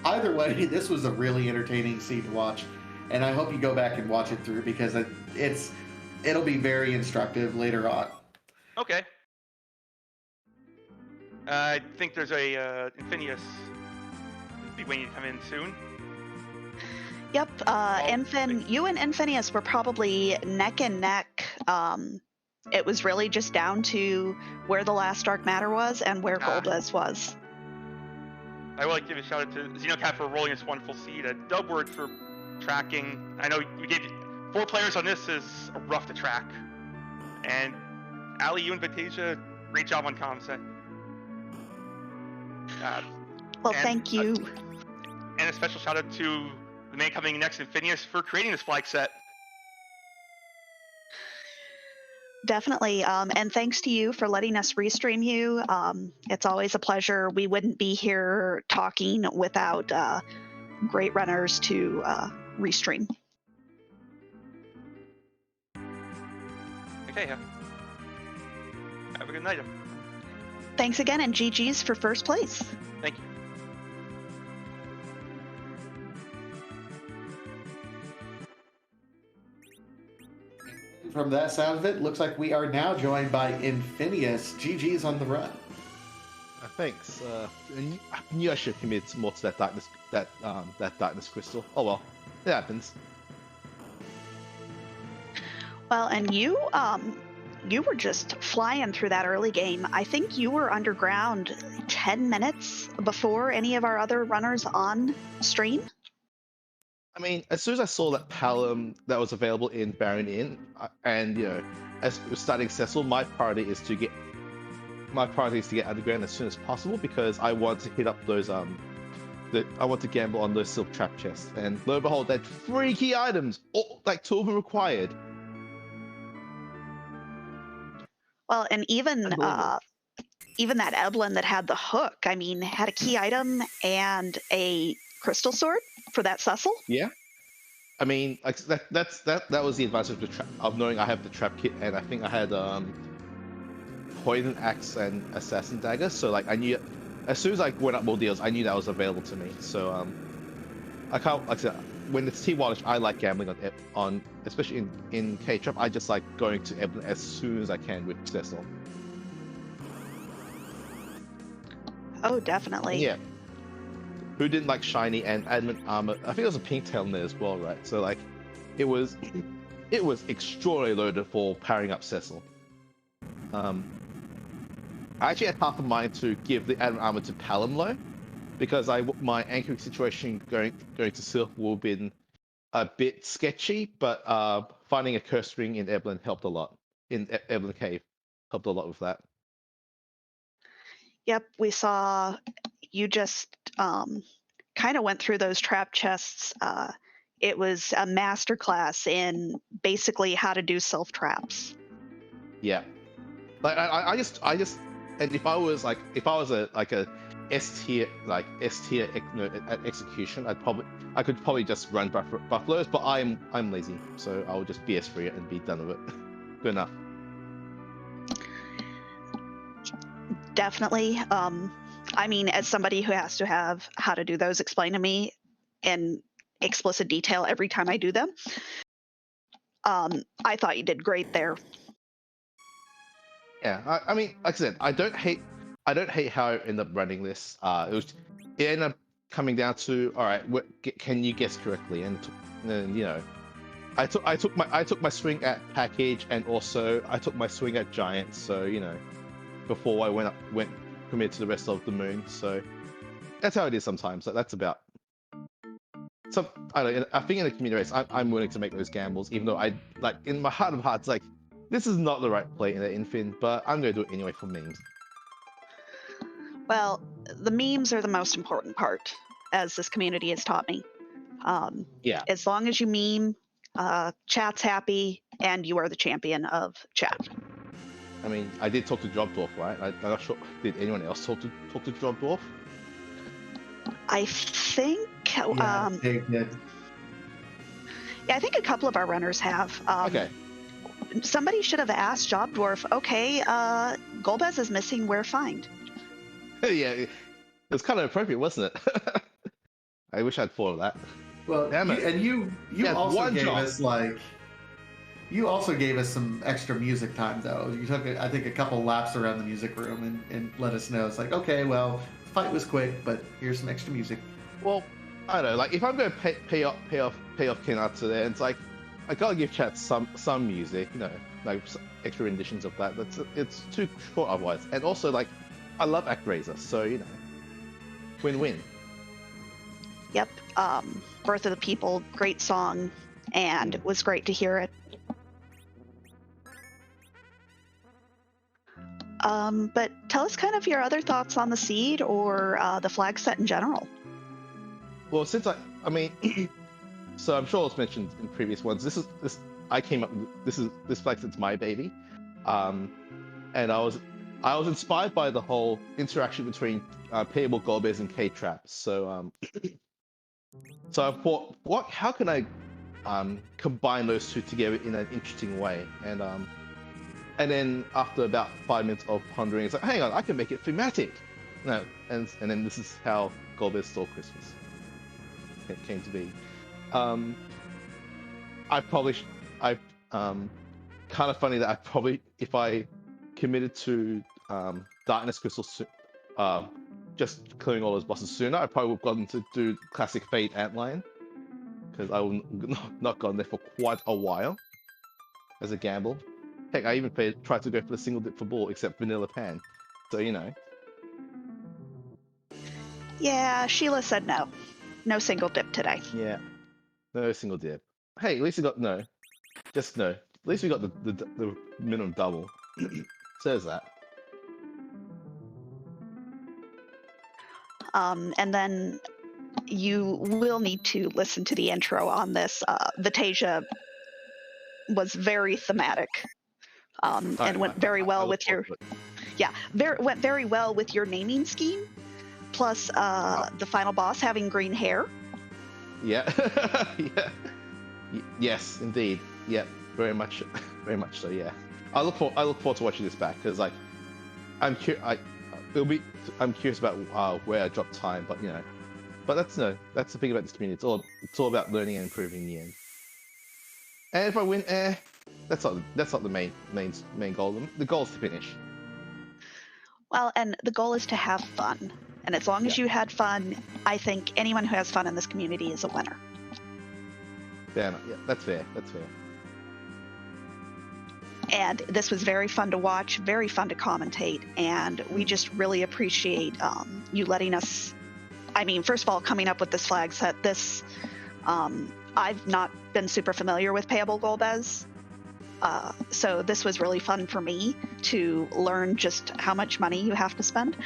Either way, this was a really entertaining scene to watch, and I hope you go back and watch it through because it'll be very instructive later on. Okay. I think there's a Infinius be waiting to come in soon. Yep, you and Infinius were probably neck and neck. It was really just down to where the last dark matter was and where Golbez was. I would like to give a shout out to Xenocat for rolling this wonderful seed, Dubword for tracking. I know you gave 4 players on this is rough to track. And Ali, you and Vitasia, great job on comms. Well, thank you. And a special shout out to the man coming next, Infinius, for creating this flag set. Definitely, and thanks to you for letting us restream you. It's always a pleasure. We wouldn't be here talking without great runners to restream. Okay, have a good night. Thanks again, and GG's for first place. Thank you. From that sound of it, looks like we are now joined by Infinius. GG's on the run. Thanks. I knew I should commit more to that darkness crystal. Oh well, it happens. Well, and you were just flying through that early game. I think you were underground 10 minutes before any of our other runners on stream. I mean, as soon as I saw that Palom that was available in Baron Inn, and as we're starting Cecil, my priority is to get underground as soon as possible because I want to hit up those I want to gamble on those silk trap chests. And lo and behold, they had 3 key items, like 2 of them required. Well, and even that Eblin that had the hook, I mean, had a key item and a crystal sword for that Cecil. Yeah, I mean, like that was the advantage of knowing I have the trap kit, and I think I had poison axe and assassin dagger. So like I knew as soon as I went up more deals, I knew that was available to me. So I can't like I said, when it's T-Wallish, I like gambling on especially in K-Trap. I just like going to Eblin as soon as I can with Cecil. Oh, definitely. Yeah. Who didn't like shiny and adamant armor? I think there was a pink tail in there as well, right? So like, it was extraordinarily loaded for powering up Cecil. I actually had half a mind to give the adamant armor to Palom because my anchoring situation going to Silk would have been a bit sketchy, but finding a curse ring in Eblin helped a lot. In Eblin Cave helped a lot with that. Yep, we saw you just kind of went through those trap chests. It was a masterclass in basically how to do self traps. Yeah, like I just, and if I was a S tier execution, I could probably just run buffaloes, but I'm lazy, so I'll just BS free it and be done with it. Good enough. Definitely. I mean, as somebody who has to have how to do those explained to me in explicit detail every time I do them, I thought you did great there. Yeah, I mean, like I said, I don't hate how I ended up running this. It ended up coming down to, all right, can you guess correctly? And then I took my swing at package, and also I took my swing at giant. So before I went committed to the rest of the moon. So that's how it is sometimes. That's about. So I don't know. I think in a community race, I'm willing to make those gambles, even though I like in my heart of hearts, like this is not the right play in the infin, but I'm gonna do it anyway for memes. Well, the memes are the most important part, as this community has taught me. Yeah. As long as you meme, chat's happy, and you are the champion of chat. I mean, I did talk to Drop Dwarf, right? I'm not sure. Did anyone else talk to Drop Dwarf? I think. Yeah, they did. Yeah, I think a couple of our runners have. Okay. Somebody should have asked Job Dwarf, okay, Golbez is missing, where find? Yeah, it was kind of appropriate, wasn't it? I wish I'd thought of that. Well, Damn it. you Yeah, also one gave job. us you also gave us some extra music time though. You took I think a couple laps around the music room and let us know. It's like, okay, well, the fight was quick, but here's some extra music. Well, I don't know. Like, if I'm going to pay off Kenatsu there, it's like I gotta give chat some music, like extra renditions of that. It's too short otherwise. And also, like, I love ActRaiser, so win-win. Yep. Birth of the People, great song, and it was great to hear it. But tell us kind of your other thoughts on the seed or the flag set in general. Well, since I mean, so I'm sure it was mentioned in previous ones. This I came up. This flag set's my baby, and I was inspired by the whole interaction between Payable Golbez and K-Trap. So so I thought, how can I combine those two together in an interesting way? And then after about 5 minutes of pondering, it's like, hang on, I can make it thematic. No, and then this is how Golbez Stole Christmas came to be. Kind of funny that I probably, if I committed to Darkness Crystal, just clearing all those bosses sooner, I probably would have gotten to do classic Fate Antlion, because I would not gone there for quite a while as a gamble. Heck, I even tried to go for the single dip for ball, except Vanilla Pan. So Yeah, Sheila said no. No single dip today. Yeah, no single dip. Hey, at least we got just no. At least we got the minimum double. Says that. And then you will need to listen to the intro on this. Vitasia was very thematic, and went very well with your went very well with your naming scheme. Plus, the final boss having green hair. Yeah, yeah, yes, indeed. Yeah, very much so. Yeah, I look forward to watching this back because I'm curious about where I drop time, but that's the thing about this community. It's all about learning and improving in the end. And if I win, that's not the main goal. The goal is to finish. Well, and the goal is to have fun. And as long as you had fun, I think anyone who has fun in this community is a winner. Yeah, that's fair. And this was very fun to watch, very fun to commentate, and we just really appreciate you letting us. I mean, first of all, coming up with this flag set. I've not been super familiar with Payable Golbez, so this was really fun for me to learn just how much money you have to spend.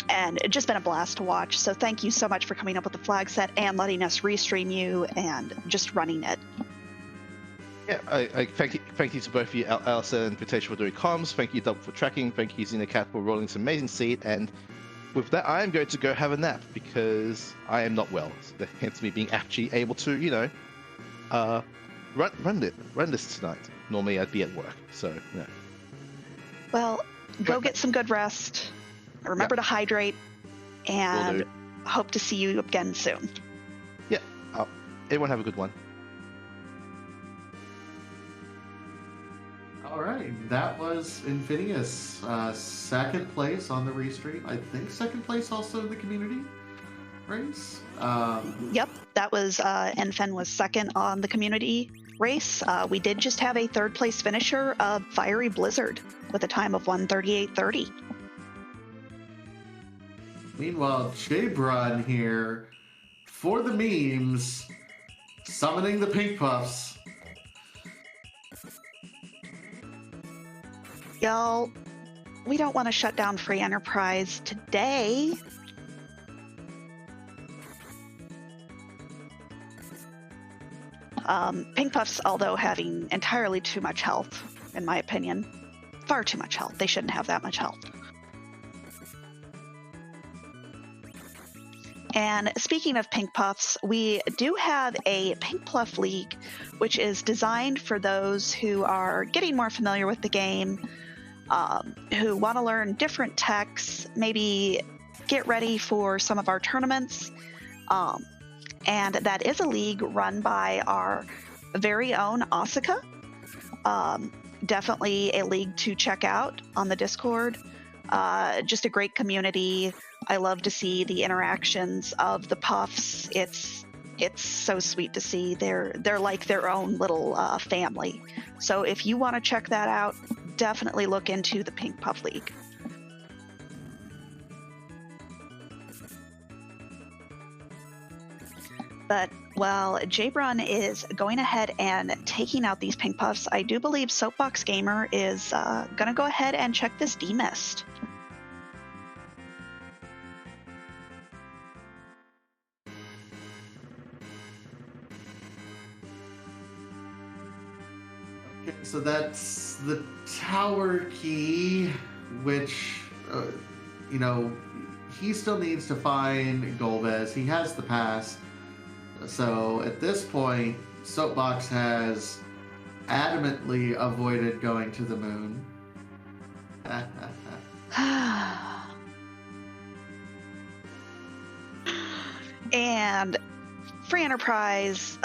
And it's just been a blast to watch. So thank you so much for coming up with the flag set and letting us restream you and just running it. Yeah, I thank you to both of you, Alison and Vitasia, for doing comms. Thank you, Double, for tracking. Thank you, Xenocat, for rolling some amazing seed. And with that, I am going to go have a nap because I am not well. So hence me being actually able to, run this tonight. Normally I'd be at work, so no. Well, go get some good rest. Remember to hydrate, and hope to see you again soon. Yeah, everyone have a good one. All right, that was Infinius, second place on the restream. I think second place also in the community. race. Yep, that was Enfen was second on the community race. We did just have a third place finisher of Fiery Blizzard with a time of 1:38:30. Meanwhile, Jbrun here for the memes, summoning the pink puffs. Y'all, we don't want to shut down free enterprise today. Pink puffs, although having entirely too much health, in my opinion, far too much health. They shouldn't have that much health. And speaking of pink puffs, we do have a Pink Puff League, which is designed for those who are getting more familiar with the game, who want to learn different techs, maybe get ready for some of our tournaments. And that is a league run by our very own Asuka. Definitely a league to check out on the Discord. Just a great community. I love to see the interactions of the puffs. It's so sweet to see. They're like their own little family. So if you want to check that out, definitely look into the Pink Puff League. But while Jbrun is going ahead and taking out these pink puffs, I do believe Soapbox Gamer is going to go ahead and check this demist. Okay, so that's the tower key, which, you know, he still needs to find Golbez. He has the pass. So at this point, Soapbox has adamantly avoided going to the moon. And Free Enterprise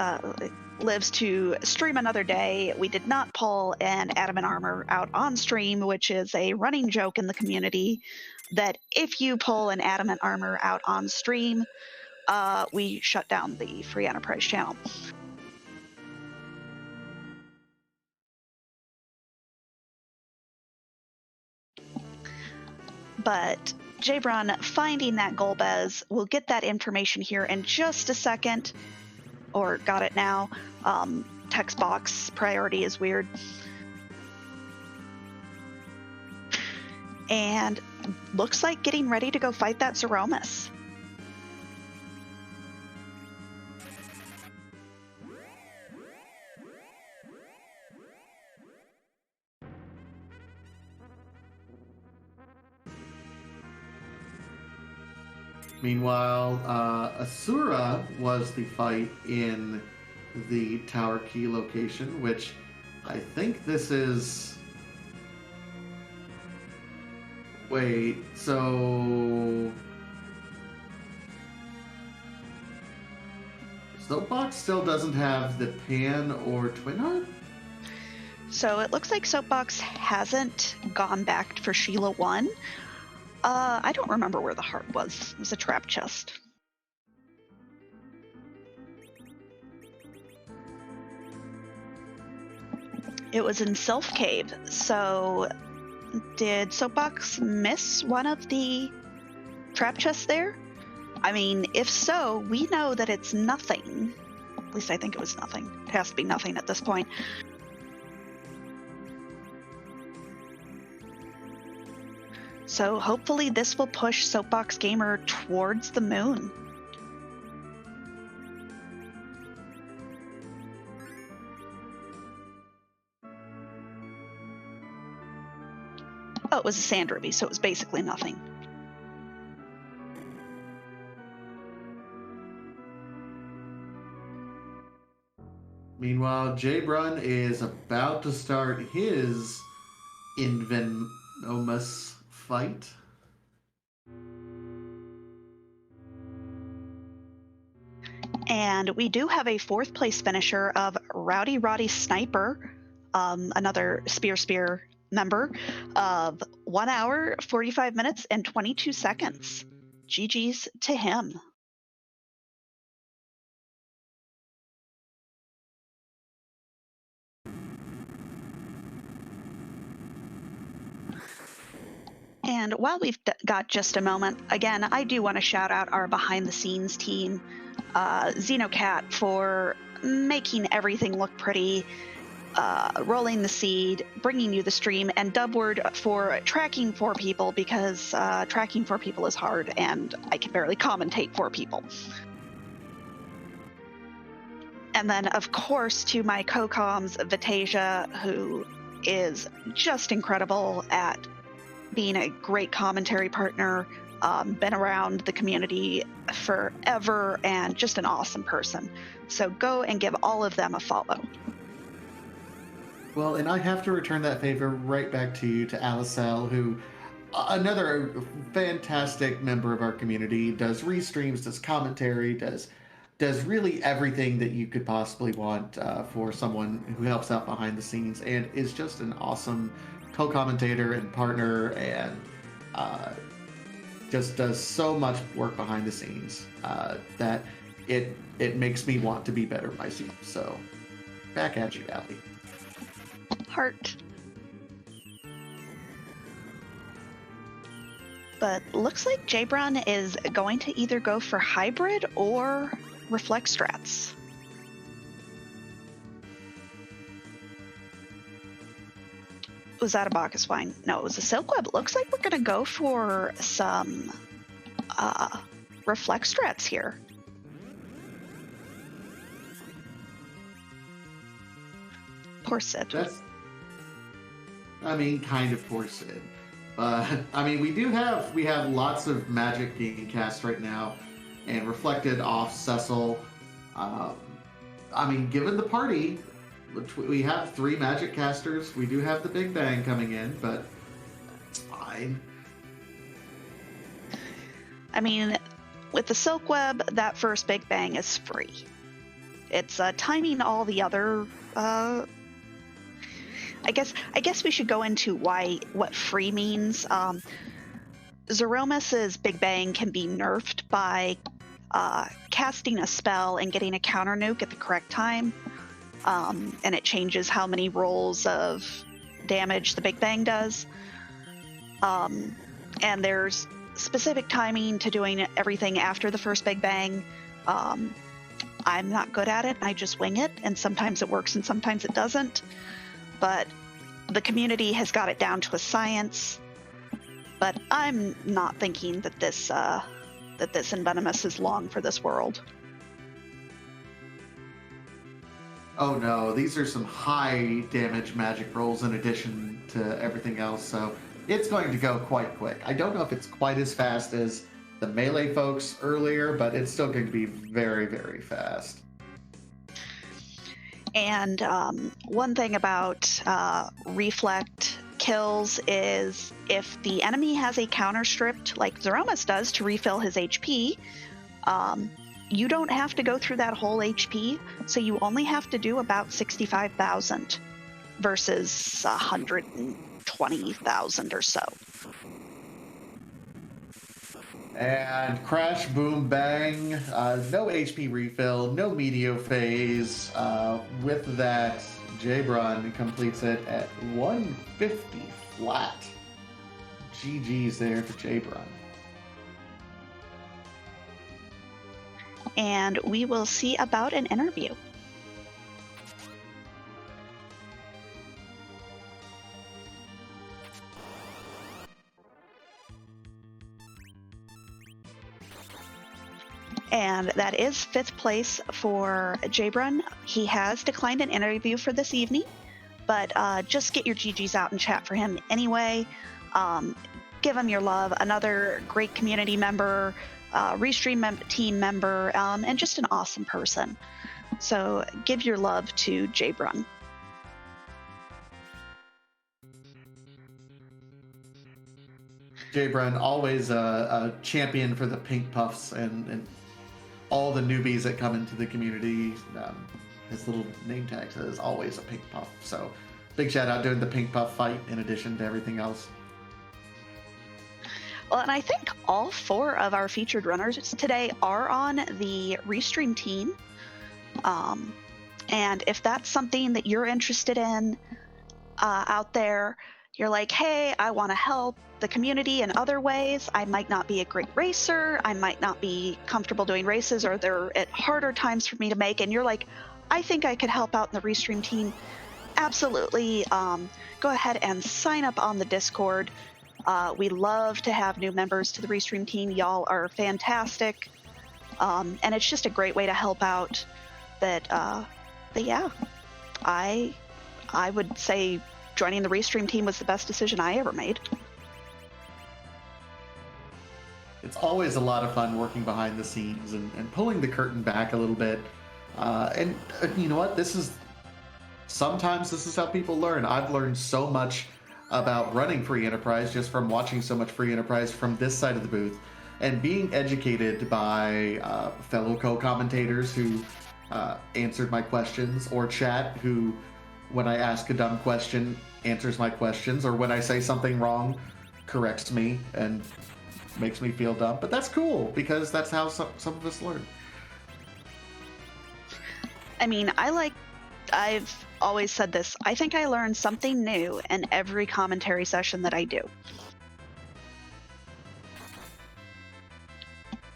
lives to stream another day. We did not pull an Adamant Armor out on stream, which is a running joke in the community that if you pull an Adamant Armor out on stream, we shut down the Free Enterprise channel. But Jbrun finding that Golbez, we'll get that information here in just a second, or got it now. Text box priority is weird. And looks like getting ready to go fight that Zeromus. Meanwhile, Asura was the fight in the tower key location, which I think this is... Wait, so... Soapbox still doesn't have the Pan or Twin Heart? So it looks like Soapbox hasn't gone back for Sheila 1. I don't remember where the heart was. It was a trap chest. It was in Sylph Cave. So did Soapbox miss one of the trap chests there? I mean, if so, we know that it's nothing. At least I think it was nothing. It has to be nothing at this point. So hopefully this will push Soapbox Gamer towards the moon. Oh, it was a sand ruby, so it was basically nothing. Meanwhile, Jbrun is about to start his Invenomous fight. And we do have a 4th place finisher of Rowdy Roddy Sniper, another Spear member, of 1 hour, 45 minutes, and 22 seconds. GG's to him. And while we've got just a moment, again, I do want to shout out our behind-the-scenes team, Xenocat for making everything look pretty, rolling the seed, bringing you the stream, and Dubward for tracking 4 people, because tracking 4 people is hard, and I can barely commentate 4 people. And then, of course, to my co-coms, Vitasia, who is just incredible at being a great commentary partner, been around the community forever, and just an awesome person. So go and give all of them a follow. Well, and I have to return that favor right back to you, to Alicel, who, another fantastic member of our community, does restreams, does commentary, does really everything that you could possibly want for someone who helps out behind the scenes, and is just an awesome co-commentator and partner, and just does so much work behind the scenes that it makes me want to be better myself. So back at you, Allie. Heart. But looks like Jabron is going to either go for hybrid or reflect strats. Was that a Bacchus Wine? No, it was a Silk Web. It looks like we're going to go for some reflect strats here. Poor Sid. Kind of poor Sid. We have lots of magic being cast right now, and reflected off Cecil. Given the party, we have 3 magic casters. We do have the Big Bang coming in, but it's fine. With the Silk Web, that first Big Bang is free. It's timing all the other. I guess we should go into what free means. Zeromus's Big Bang can be nerfed by casting a spell and getting a counter nuke at the correct time, and it changes how many rolls of damage the Big Bang does. And there's specific timing to doing everything after the first Big Bang. I'm not good at it. I just wing it, and sometimes it works and sometimes it doesn't. But the community has got it down to a science. But I'm not thinking that this Envenomous is long for this world. Oh no, these are some high damage magic rolls in addition to everything else, so it's going to go quite quick. I don't know if it's quite as fast as the melee folks earlier, but it's still going to be very, very fast. And one thing about reflect kills is if the enemy has a counter stripped like Zeromus does to refill his HP, you don't have to go through that whole HP, so you only have to do about 65,000 versus 120,000 or so. And crash, boom, bang, no HP refill, no meteor phase. With that, Jabron completes it at 150 flat. GG's there for Jabron. And we will see about an interview. And that is 5th place for Jabron. He has declined an interview for this evening, but just get your GGs out and chat for him anyway. Give him your love. Another great community member, Restream team member, and just an awesome person. So give your love to Jabron. Jabron, always a champion for the pink puffs and all the newbies that come into the community. His little name tag says always a pink puff. So big shout out doing the pink puff fight in addition to everything else. Well, and I think all 4 of our featured runners today are on the Restream team. And if that's something that you're interested in out there, you're like, hey, I want to help the community in other ways. I might not be a great racer. I might not be comfortable doing races, or they're at harder times for me to make. And you're like, I think I could help out in the Restream team. Absolutely. Go ahead and sign up on the Discord. We love to have new members to the Restream team. Y'all are fantastic. And it's just a great way to help out. But yeah, I would say joining the Restream team was the best decision I ever made. It's always a lot of fun working behind the scenes and pulling the curtain back a little bit. And you know what? Sometimes this is how people learn. I've learned so much about running Free Enterprise just from watching so much Free Enterprise from this side of the booth, and being educated by fellow co-commentators who answered my questions, or chat who, when I ask a dumb question, answers my questions, or when I say something wrong, corrects me and makes me feel dumb. But that's cool, because that's how some of us learn. I mean, I've always said this. I think I learn something new in every commentary session that I do.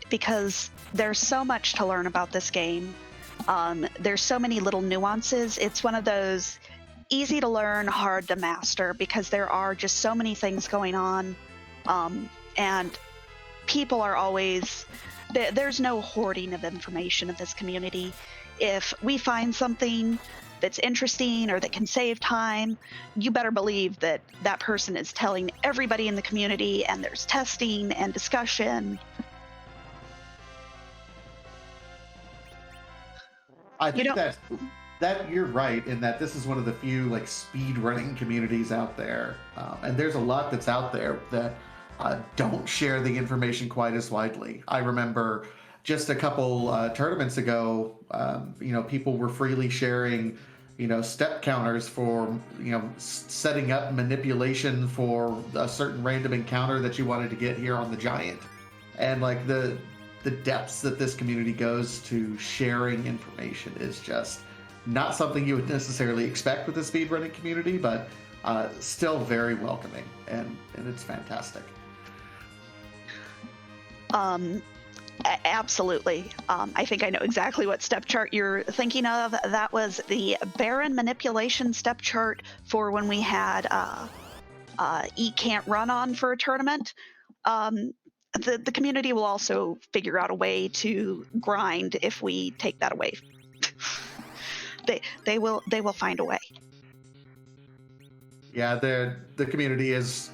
Because there's so much to learn about this game. There's so many little nuances. It's one of those easy to learn, hard to master, because there are just so many things going on. And people are always... There's no hoarding of information in this community. If we find something that's interesting or that can save time, you better believe that that person is telling everybody in the community, and there's testing and discussion. I think that you're right in that this is one of the few like speed running communities out there, and there's a lot that's out there that don't share the information quite as widely. I remember just a couple tournaments ago, people were freely sharing, step counters for, setting up manipulation for a certain random encounter that you wanted to get here on the Giant, and like the depths that this community goes to sharing information is just not something you would necessarily expect with the speedrunning community, but still very welcoming, and it's fantastic. Absolutely. I think I know exactly what step chart you're thinking of. That was the Baron manipulation step chart for when we had E can't run on for a tournament. The community will also figure out a way to grind if we take that away. they will find a way. Yeah, the community is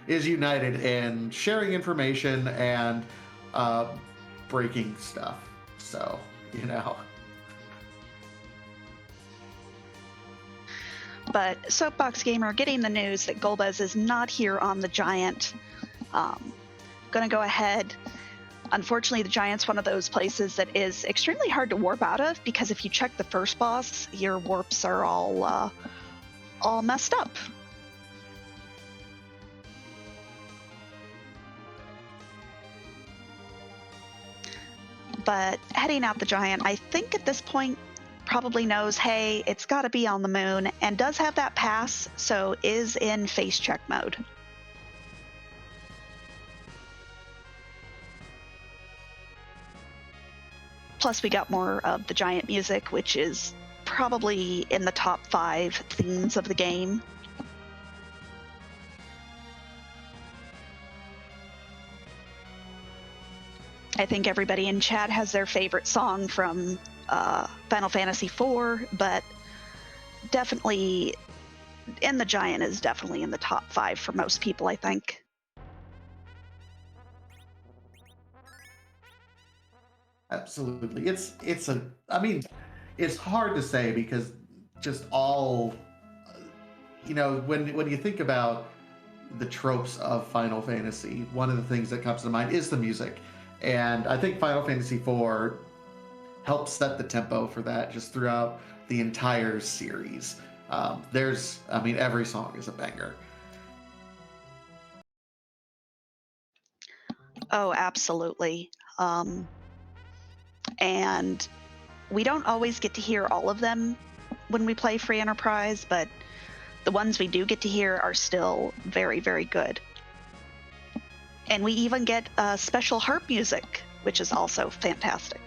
united in sharing information and breaking stuff. So, But Soapbox Gamer getting the news that Golbez is not here on the Giant. Gonna go ahead. Unfortunately, the Giant's one of those places that is extremely hard to warp out of, because if you check the first boss, your warps are all messed up. But heading out the Giant, I think at this point probably knows, hey, it's got to be on the moon, and does have that pass, so is in face check mode. Plus, we got more of the Giant music, which is probably in the top 5 themes of the game. I think everybody in chat has their favorite song from Final Fantasy IV, but definitely In the Giant is definitely in the top 5 for most people, I think. Absolutely. It's hard to say, because just all, when you think about the tropes of Final Fantasy, one of the things that comes to mind is the music. And I think Final Fantasy IV helps set the tempo for that just throughout the entire series. Every song is a banger. Oh, absolutely. And we don't always get to hear all of them when we play Free Enterprise, but the ones we do get to hear are still very, very good. And we even get special harp music, which is also fantastic.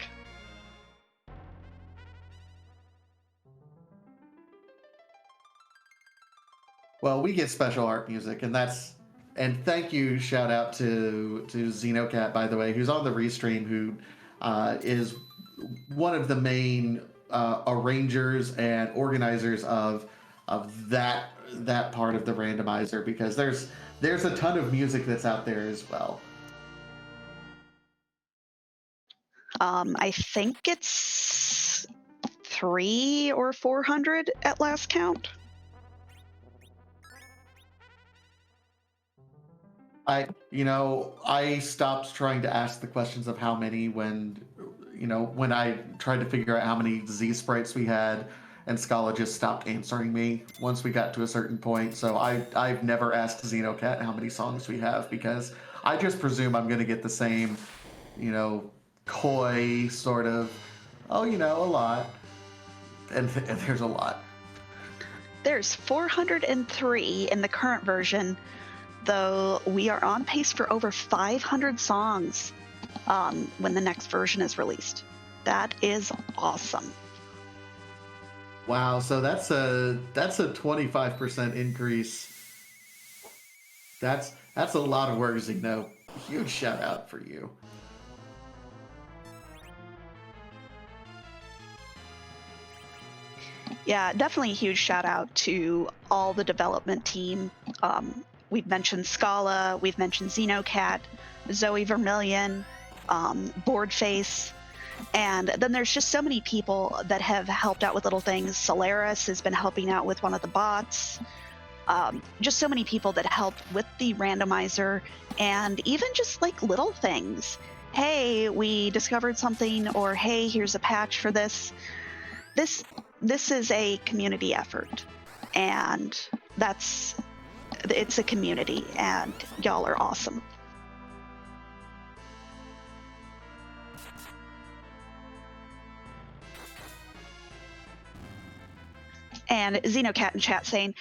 Well, we get special art music, and thank you, shout out to Xenocat, by the way, who's on the restream, who is one of the main arrangers and organizers of that part of the randomizer, because there's a ton of music that's out there as well. I think it's 300 or 400 at last count. I stopped trying to ask the questions of how many when I tried to figure out how many Z sprites we had, and Scala just stopped answering me once we got to a certain point. So I've never asked Xenocat how many songs we have, because I just presume I'm going to get the same, coy sort of, a lot. And there's a lot. There's 403 in the current version, though we are on pace for over 500 songs when the next version is released. That is awesome. Wow, so that's a 25% increase. That's a lot of work, Xeno. Huge shout out for you. Yeah, definitely a huge shout out to all the development team. We've mentioned Scala, we've mentioned Xenocat, Zoe Vermillion, Boardface, and then there's just so many people that have helped out with little things. Solaris has been helping out with one of the bots. Just so many people that helped with the randomizer, and even just like little things. Hey, we discovered something, or hey, here's a patch for this. This is a community effort, and it's a community, and y'all are awesome. And Xenocat in chat saying,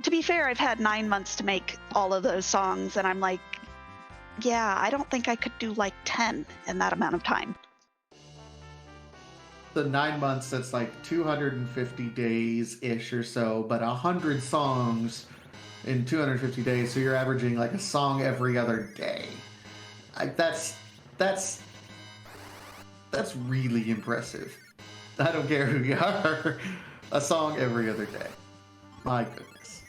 to be fair, I've had 9 months to make all of those songs, and I'm like, yeah, I don't think I could do like 10 in that amount of time. The 9 months, that's like 250 days-ish or so, but 100 songs in 250 days, so you're averaging like a song every other day. That's really impressive. I don't care who you are. A song every other day. My goodness.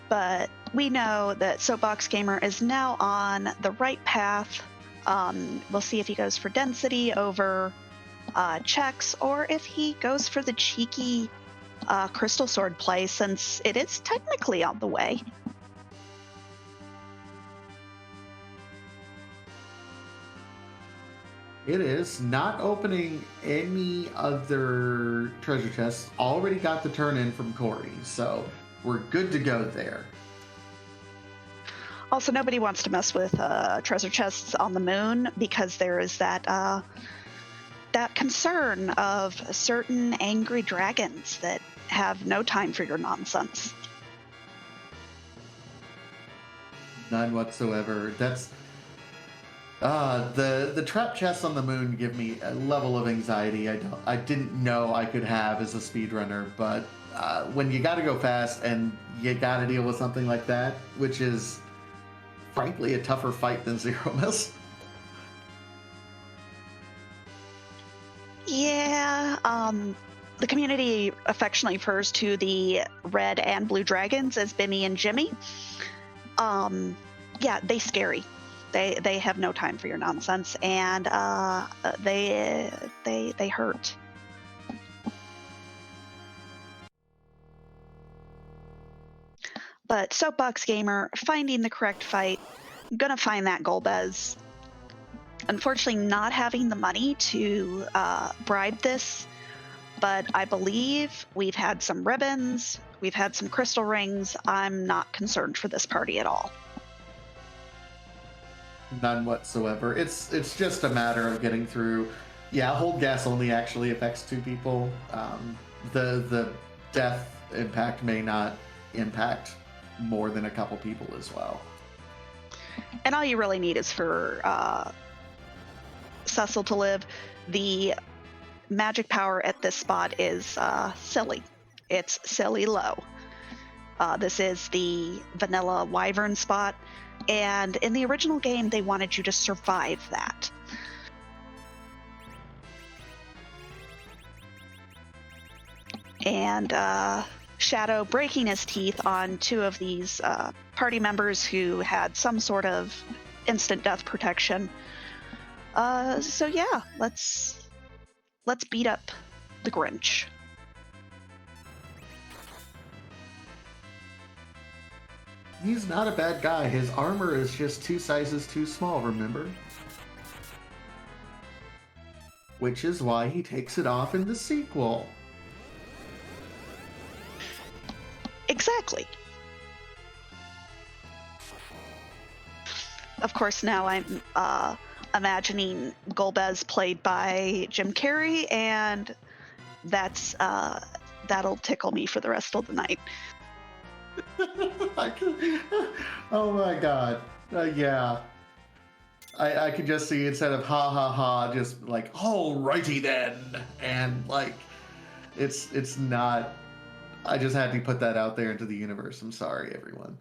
But we know that Soapbox Gamer is now on the right path. We'll see if he goes for density over checks, or if he goes for the cheeky Crystal Sword play, since it is technically on the way. It is not opening any other treasure chests. Already got the turn in from Corey, so we're good to go there. Also, nobody wants to mess with treasure chests on the moon, because there is that concern of certain angry dragons that have no time for your nonsense. None whatsoever. That's the trap chests on the moon give me a level of anxiety I didn't know I could have as a speedrunner, but when you got to go fast and you got to deal with something like that, which is frankly a tougher fight than Zero Miss. Yeah, the community affectionately refers to the red and blue dragons as Bimmy and Jimmy. Yeah, they scary. They have no time for your nonsense, and they hurt. But Soapbox Gamer, finding the correct fight, gonna find that Golbez. Unfortunately, not having the money to bribe this, but I believe we've had some ribbons, we've had some crystal rings. I'm not concerned for this party at all. None whatsoever. It's just a matter of getting through. Yeah, hold gas only actually affects 2 people. The death impact may not impact more than a couple people as well. And all you really need is for Cecil to live. The magic power at this spot is silly. It's silly low. This is the vanilla wyvern spot, and in the original game, they wanted you to survive that. And Shadow breaking his teeth on 2 of these party members who had some sort of instant death protection. So yeah, let's beat up the Grinch. He's not a bad guy. His armor is just 2 sizes too small, remember? Which is why he takes it off in the sequel. Exactly. Of course, now I'm imagining Golbez played by Jim Carrey, and that'll tickle me for the rest of the night. Oh my god. Yeah. I could just see instead of ha ha ha, just like, alrighty then. And like, it's not. I just had to put that out there into the universe. I'm sorry, everyone.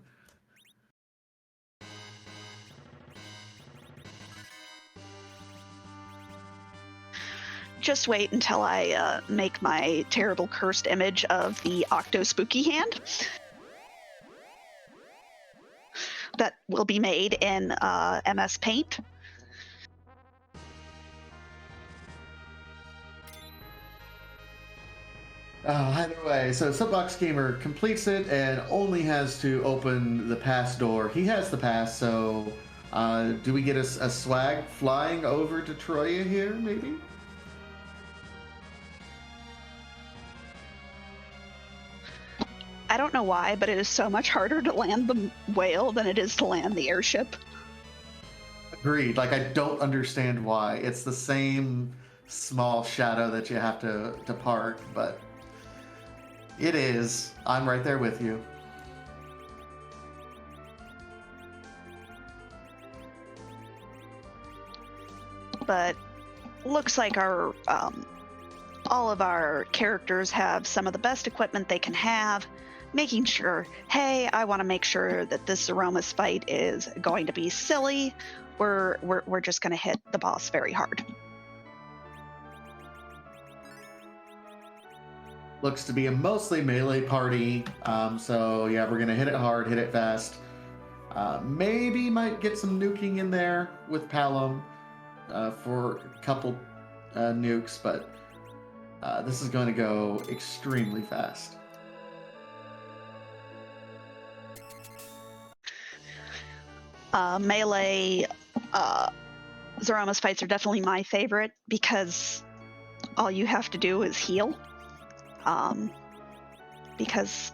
Just wait until I make my terrible cursed image of the Octo Spooky hand. That will be made in MS Paint. Either way, so Subbox Gamer completes it and only has to open the pass door. He has the pass, so do we get a swag flying over to Troya here, maybe? I don't know why, but it is so much harder to land the whale than it is to land the airship. Agreed. Like, I don't understand why. It's the same small shadow that you have to park, but it is. I'm right there with you. But looks like our all of our characters have some of the best equipment they can have, making sure, hey, I want to make sure that this Zeromus fight is going to be silly. We're just going to hit the boss very hard. Looks to be a mostly melee party, so yeah, we're gonna hit it hard, hit it fast. Maybe might get some nuking in there with Palom for a couple nukes, but this is going to go extremely fast. Melee Zeromus fights are definitely my favorite because all you have to do is heal. Because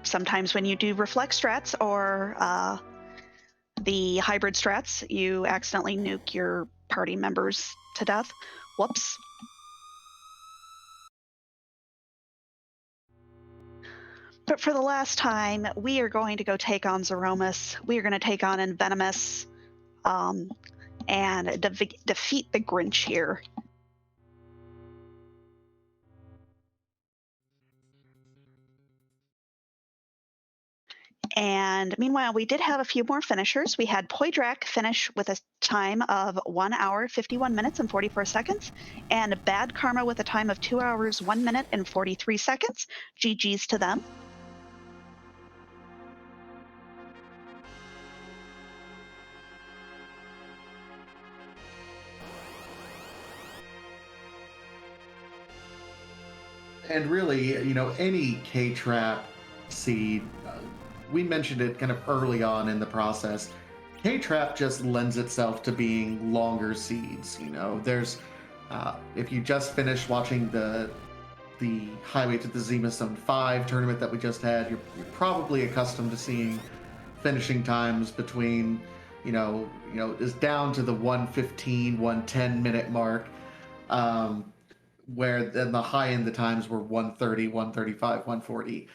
sometimes when you do reflect strats or the hybrid strats, you accidentally nuke your party members to death. Whoops. But for the last time, we are going to go take on Zeromus. We are going to take on Envenomus and defeat the Grinch here. And meanwhile, we did have a few more finishers. We had Poydrak finish with a time of 1 hour, 51 minutes, and 44 seconds, and Bad Karma with a time of 2 hours, 1 minute, and 43 seconds. GG's to them. And really, you know, any K-Trap seed, we mentioned it kind of early on in the process. K-Trap just lends itself to being longer seeds. You know, there's, if you just finished watching the Highway to the Zima Zone 5 tournament that we just had, you're probably accustomed to seeing finishing times between, is down to the 115, 110 minute mark, where then the high end the times were 130, 135, 140.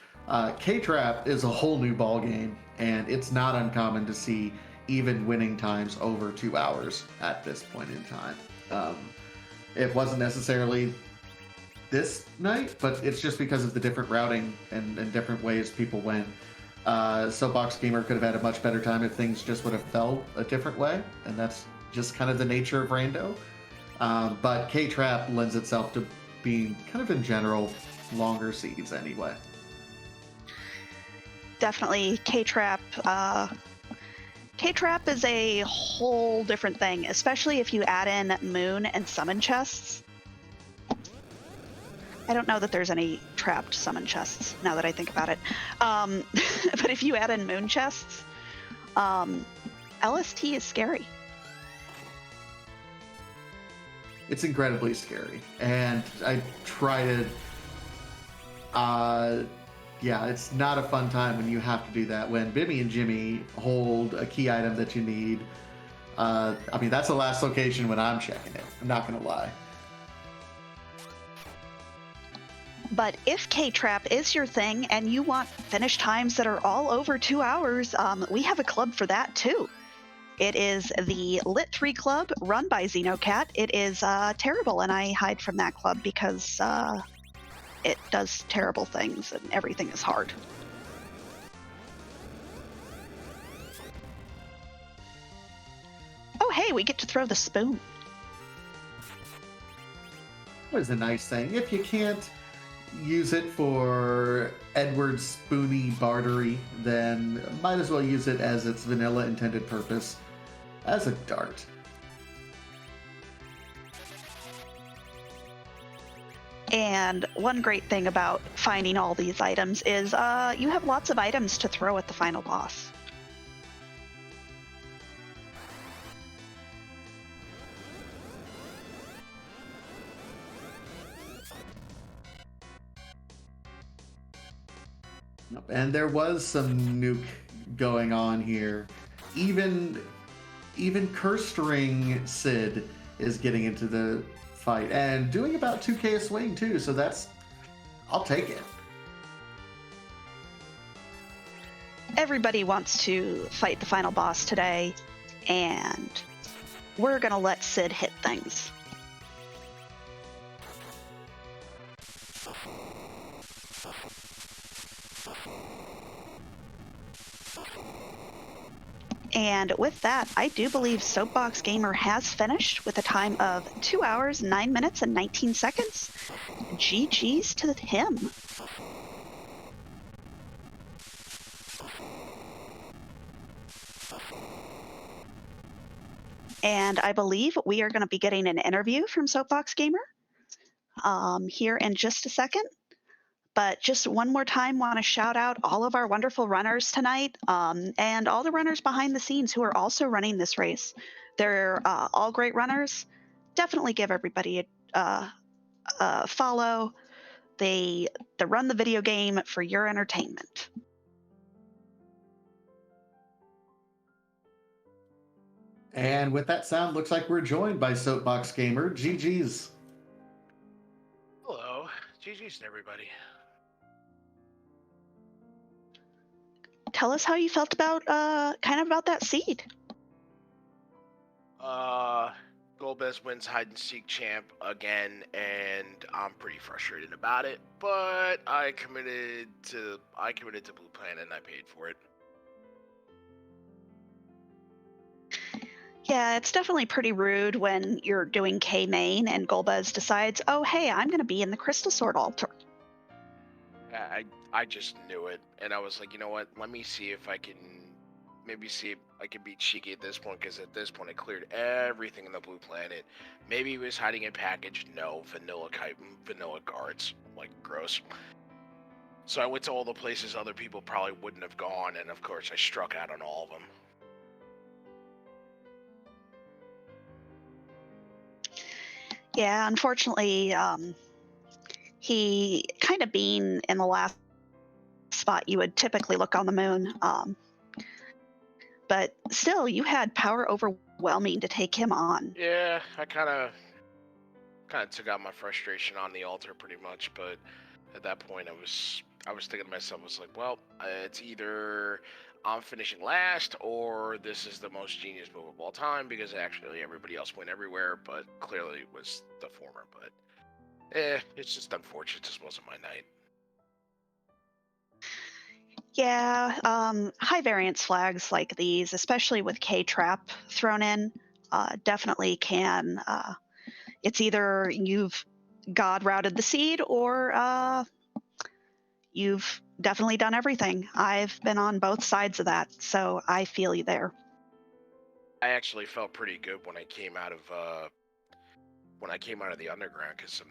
K-Trap is a whole new ball game, and it's not uncommon to see even winning times over 2 hours at this point in time. It wasn't necessarily this night, but it's just because of the different routing and different ways people went. Soapbox Gamer could have had a much better time if things just would have fell a different way, and that's just kind of the nature of Rando. But K-Trap lends itself to being kind of in general longer seeds anyway. Definitely K-Trap. K-Trap is a whole different thing, especially if you add in moon and summon chests. I don't know that there's any trapped summon chests, now that I think about it. But if you add in moon chests, LST is scary. It's incredibly scary, and I try to it's not a fun time when you have to do that. When Bimmy and Jimmy hold a key item that you need, that's the last location when I'm checking it. I'm not gonna lie. But if K-Trap is your thing and you want finish times that are all over 2 hours, we have a club for that too. It is the Lit 3 Club run by Xenocat. It is terrible, and I hide from that club because it does terrible things and everything is hard. Oh, hey, we get to throw the spoon. That was a nice thing. If you can't use it for Edward Spoony bartery, then might as well use it as its vanilla intended purpose, as a dart. And one great thing about finding all these items is you have lots of items to throw at the final boss. And there was some nuke going on here. Even Cursed Ring Sid is getting into the fight and doing about 2k a swing too, so I'll take it. Everybody wants to fight the final boss today, and we're gonna let Sid hit things. And with that, I do believe Soapbox Gamer has finished with a time of 2 hours, 9 minutes, and 19 seconds. GG's to him. And I believe we are going to be getting an interview from Soapbox Gamer here in just a second. But just one more time, want to shout out all of our wonderful runners tonight and all the runners behind the scenes who are also running this race. They're all great runners. Definitely give everybody a follow. They run the video game for your entertainment. And with that sound, looks like we're joined by Soapbox Gamer. GG's. Hello. GG's to everybody. Tell us how you felt about about that seed. Golbez wins hide and seek champ again, and I'm pretty frustrated about it. But I committed to Blue Planet and I paid for it. Yeah, it's definitely pretty rude when you're doing K main and Golbez decides, oh hey, I'm gonna be in the Crystal Sword altar. I just knew it, and I was like, you know what? Let me see if I can see if I can beat Shiki at this point, because at this point I cleared everything in the Blue Planet. Maybe he was hiding in package. No, vanilla guards, like gross. So I went to all the places other people probably wouldn't have gone, and of course I struck out on all of them. Yeah, unfortunately, he kind of being in the last spot you would typically look on the moon but still, you had power overwhelming to take him on. Yeah, I kind of took out my frustration on the altar pretty much, but at that point I was thinking to myself, I was like, well, it's either I'm finishing last or this is the most genius move of all time, because actually everybody else went everywhere, but clearly it was the former. But it's just unfortunate. This wasn't my night. Yeah, high variance flags like these, especially with K-Trap thrown in, definitely can. It's either you've God routed the seed or you've definitely done everything. I've been on both sides of that, so I feel you there. I actually felt pretty good when I came out of the underground, because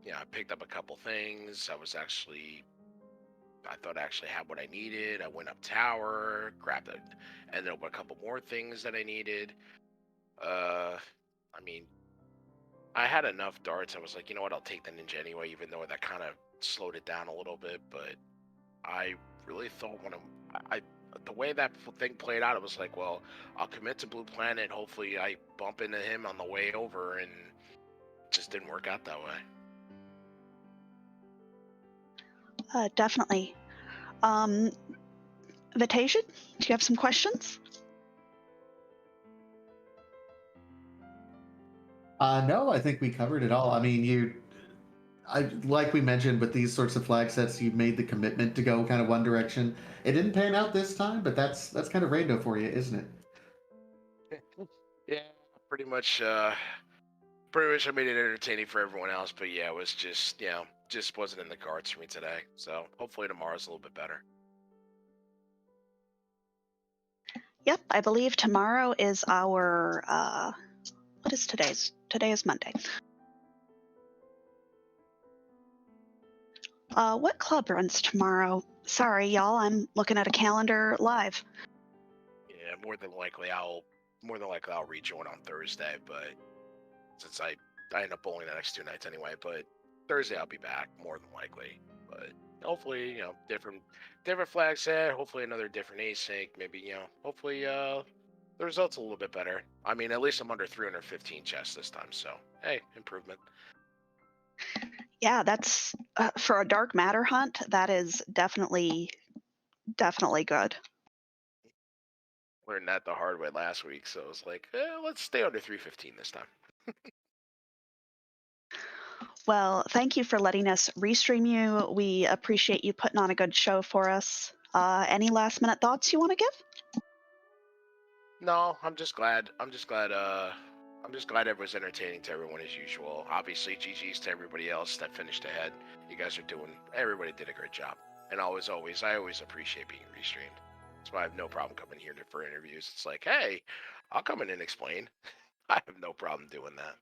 I picked up a couple things. I thought I actually had what I needed. I went up tower, ended up with a couple more things that I needed. I mean, I had enough darts. I was like, you know what, I'll take the ninja anyway, even though that kind of slowed it down a little bit. But I really thought the way that thing played out, it was like, well, I'll commit to Blue Planet. Hopefully I bump into him on the way over, and it just didn't work out that way. Definitely. Vitasia, do you have some questions? No, I think we covered it all. I mean, like we mentioned, with these sorts of flag sets, you made the commitment to go kind of one direction. It didn't pan out this time, but that's kind of rando for you, isn't it? Yeah, pretty much. Pretty much I made it entertaining for everyone else, but yeah, it was just just wasn't in the cards for me today. So hopefully tomorrow's a little bit better. Yep, I believe tomorrow is our what is today's? Today is Monday. What club runs tomorrow? Sorry, y'all, I'm looking at a calendar live. Yeah, more than likely I'll rejoin on Thursday, but since I end up bowling the next 2 nights anyway, but Thursday I'll be back more than likely. But hopefully, different flag set, hopefully another different async, maybe, hopefully the results a little bit better. I mean, at least I'm under 315 chests this time, so hey, improvement. Yeah, that's for a dark matter hunt. That is definitely good. Learned that the hard way last week, so I was like, let's stay under 315 this time. Well, thank you for letting us restream you. We appreciate you putting on a good show for us. Any last minute thoughts you want to give? No, I'm just glad it was entertaining to everyone as usual. Obviously, GG's to everybody else that finished ahead. Everybody did a great job. And I always appreciate being restreamed. That's why I have no problem coming here for interviews. It's like, hey, I'll come in and explain. I have no problem doing that.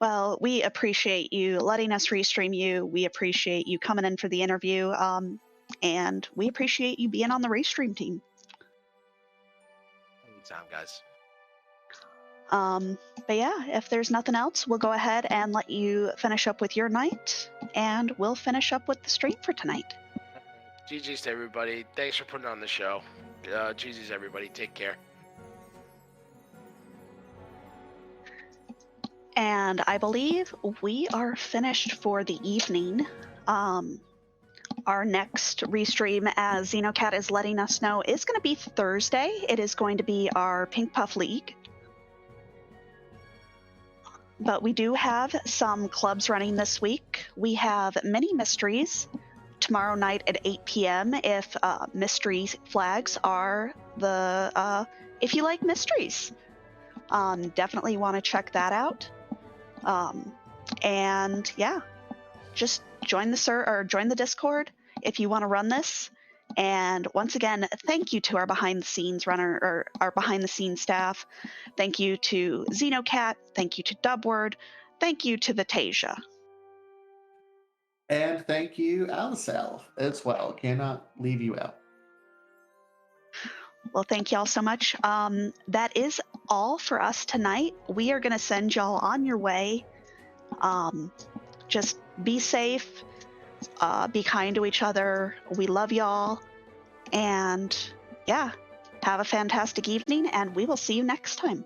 Well, we appreciate you letting us restream you. We appreciate you coming in for the interview. And we appreciate you being on the restream team. Anytime, guys. But yeah, if there's nothing else, we'll go ahead and let you finish up with your night, and we'll finish up with the stream for tonight. GG's to everybody. Thanks for putting on the show. GG's everybody. Take care. And I believe we are finished for the evening. Our next restream, as Xenocat is letting us know, is going to be Thursday. It is going to be our Pink Puff League. But we do have some clubs running this week. We have Mini Mysteries tomorrow night at 8 p.m. If mystery flags are if you like mysteries, definitely want to check that out. And yeah, just join the Discord if you want to run this. And once again, thank you to our behind the scenes staff. Thank you to Xenocat. Thank you to Dubword. Thank you to Vitasia. And thank you, Alicel, as well. Cannot leave you out. Well, thank y'all so much. That is all for us tonight. We are going to send y'all on your way. Just be safe. Be kind to each other. We love y'all. And Yeah. Have a fantastic evening, and we will see you next time.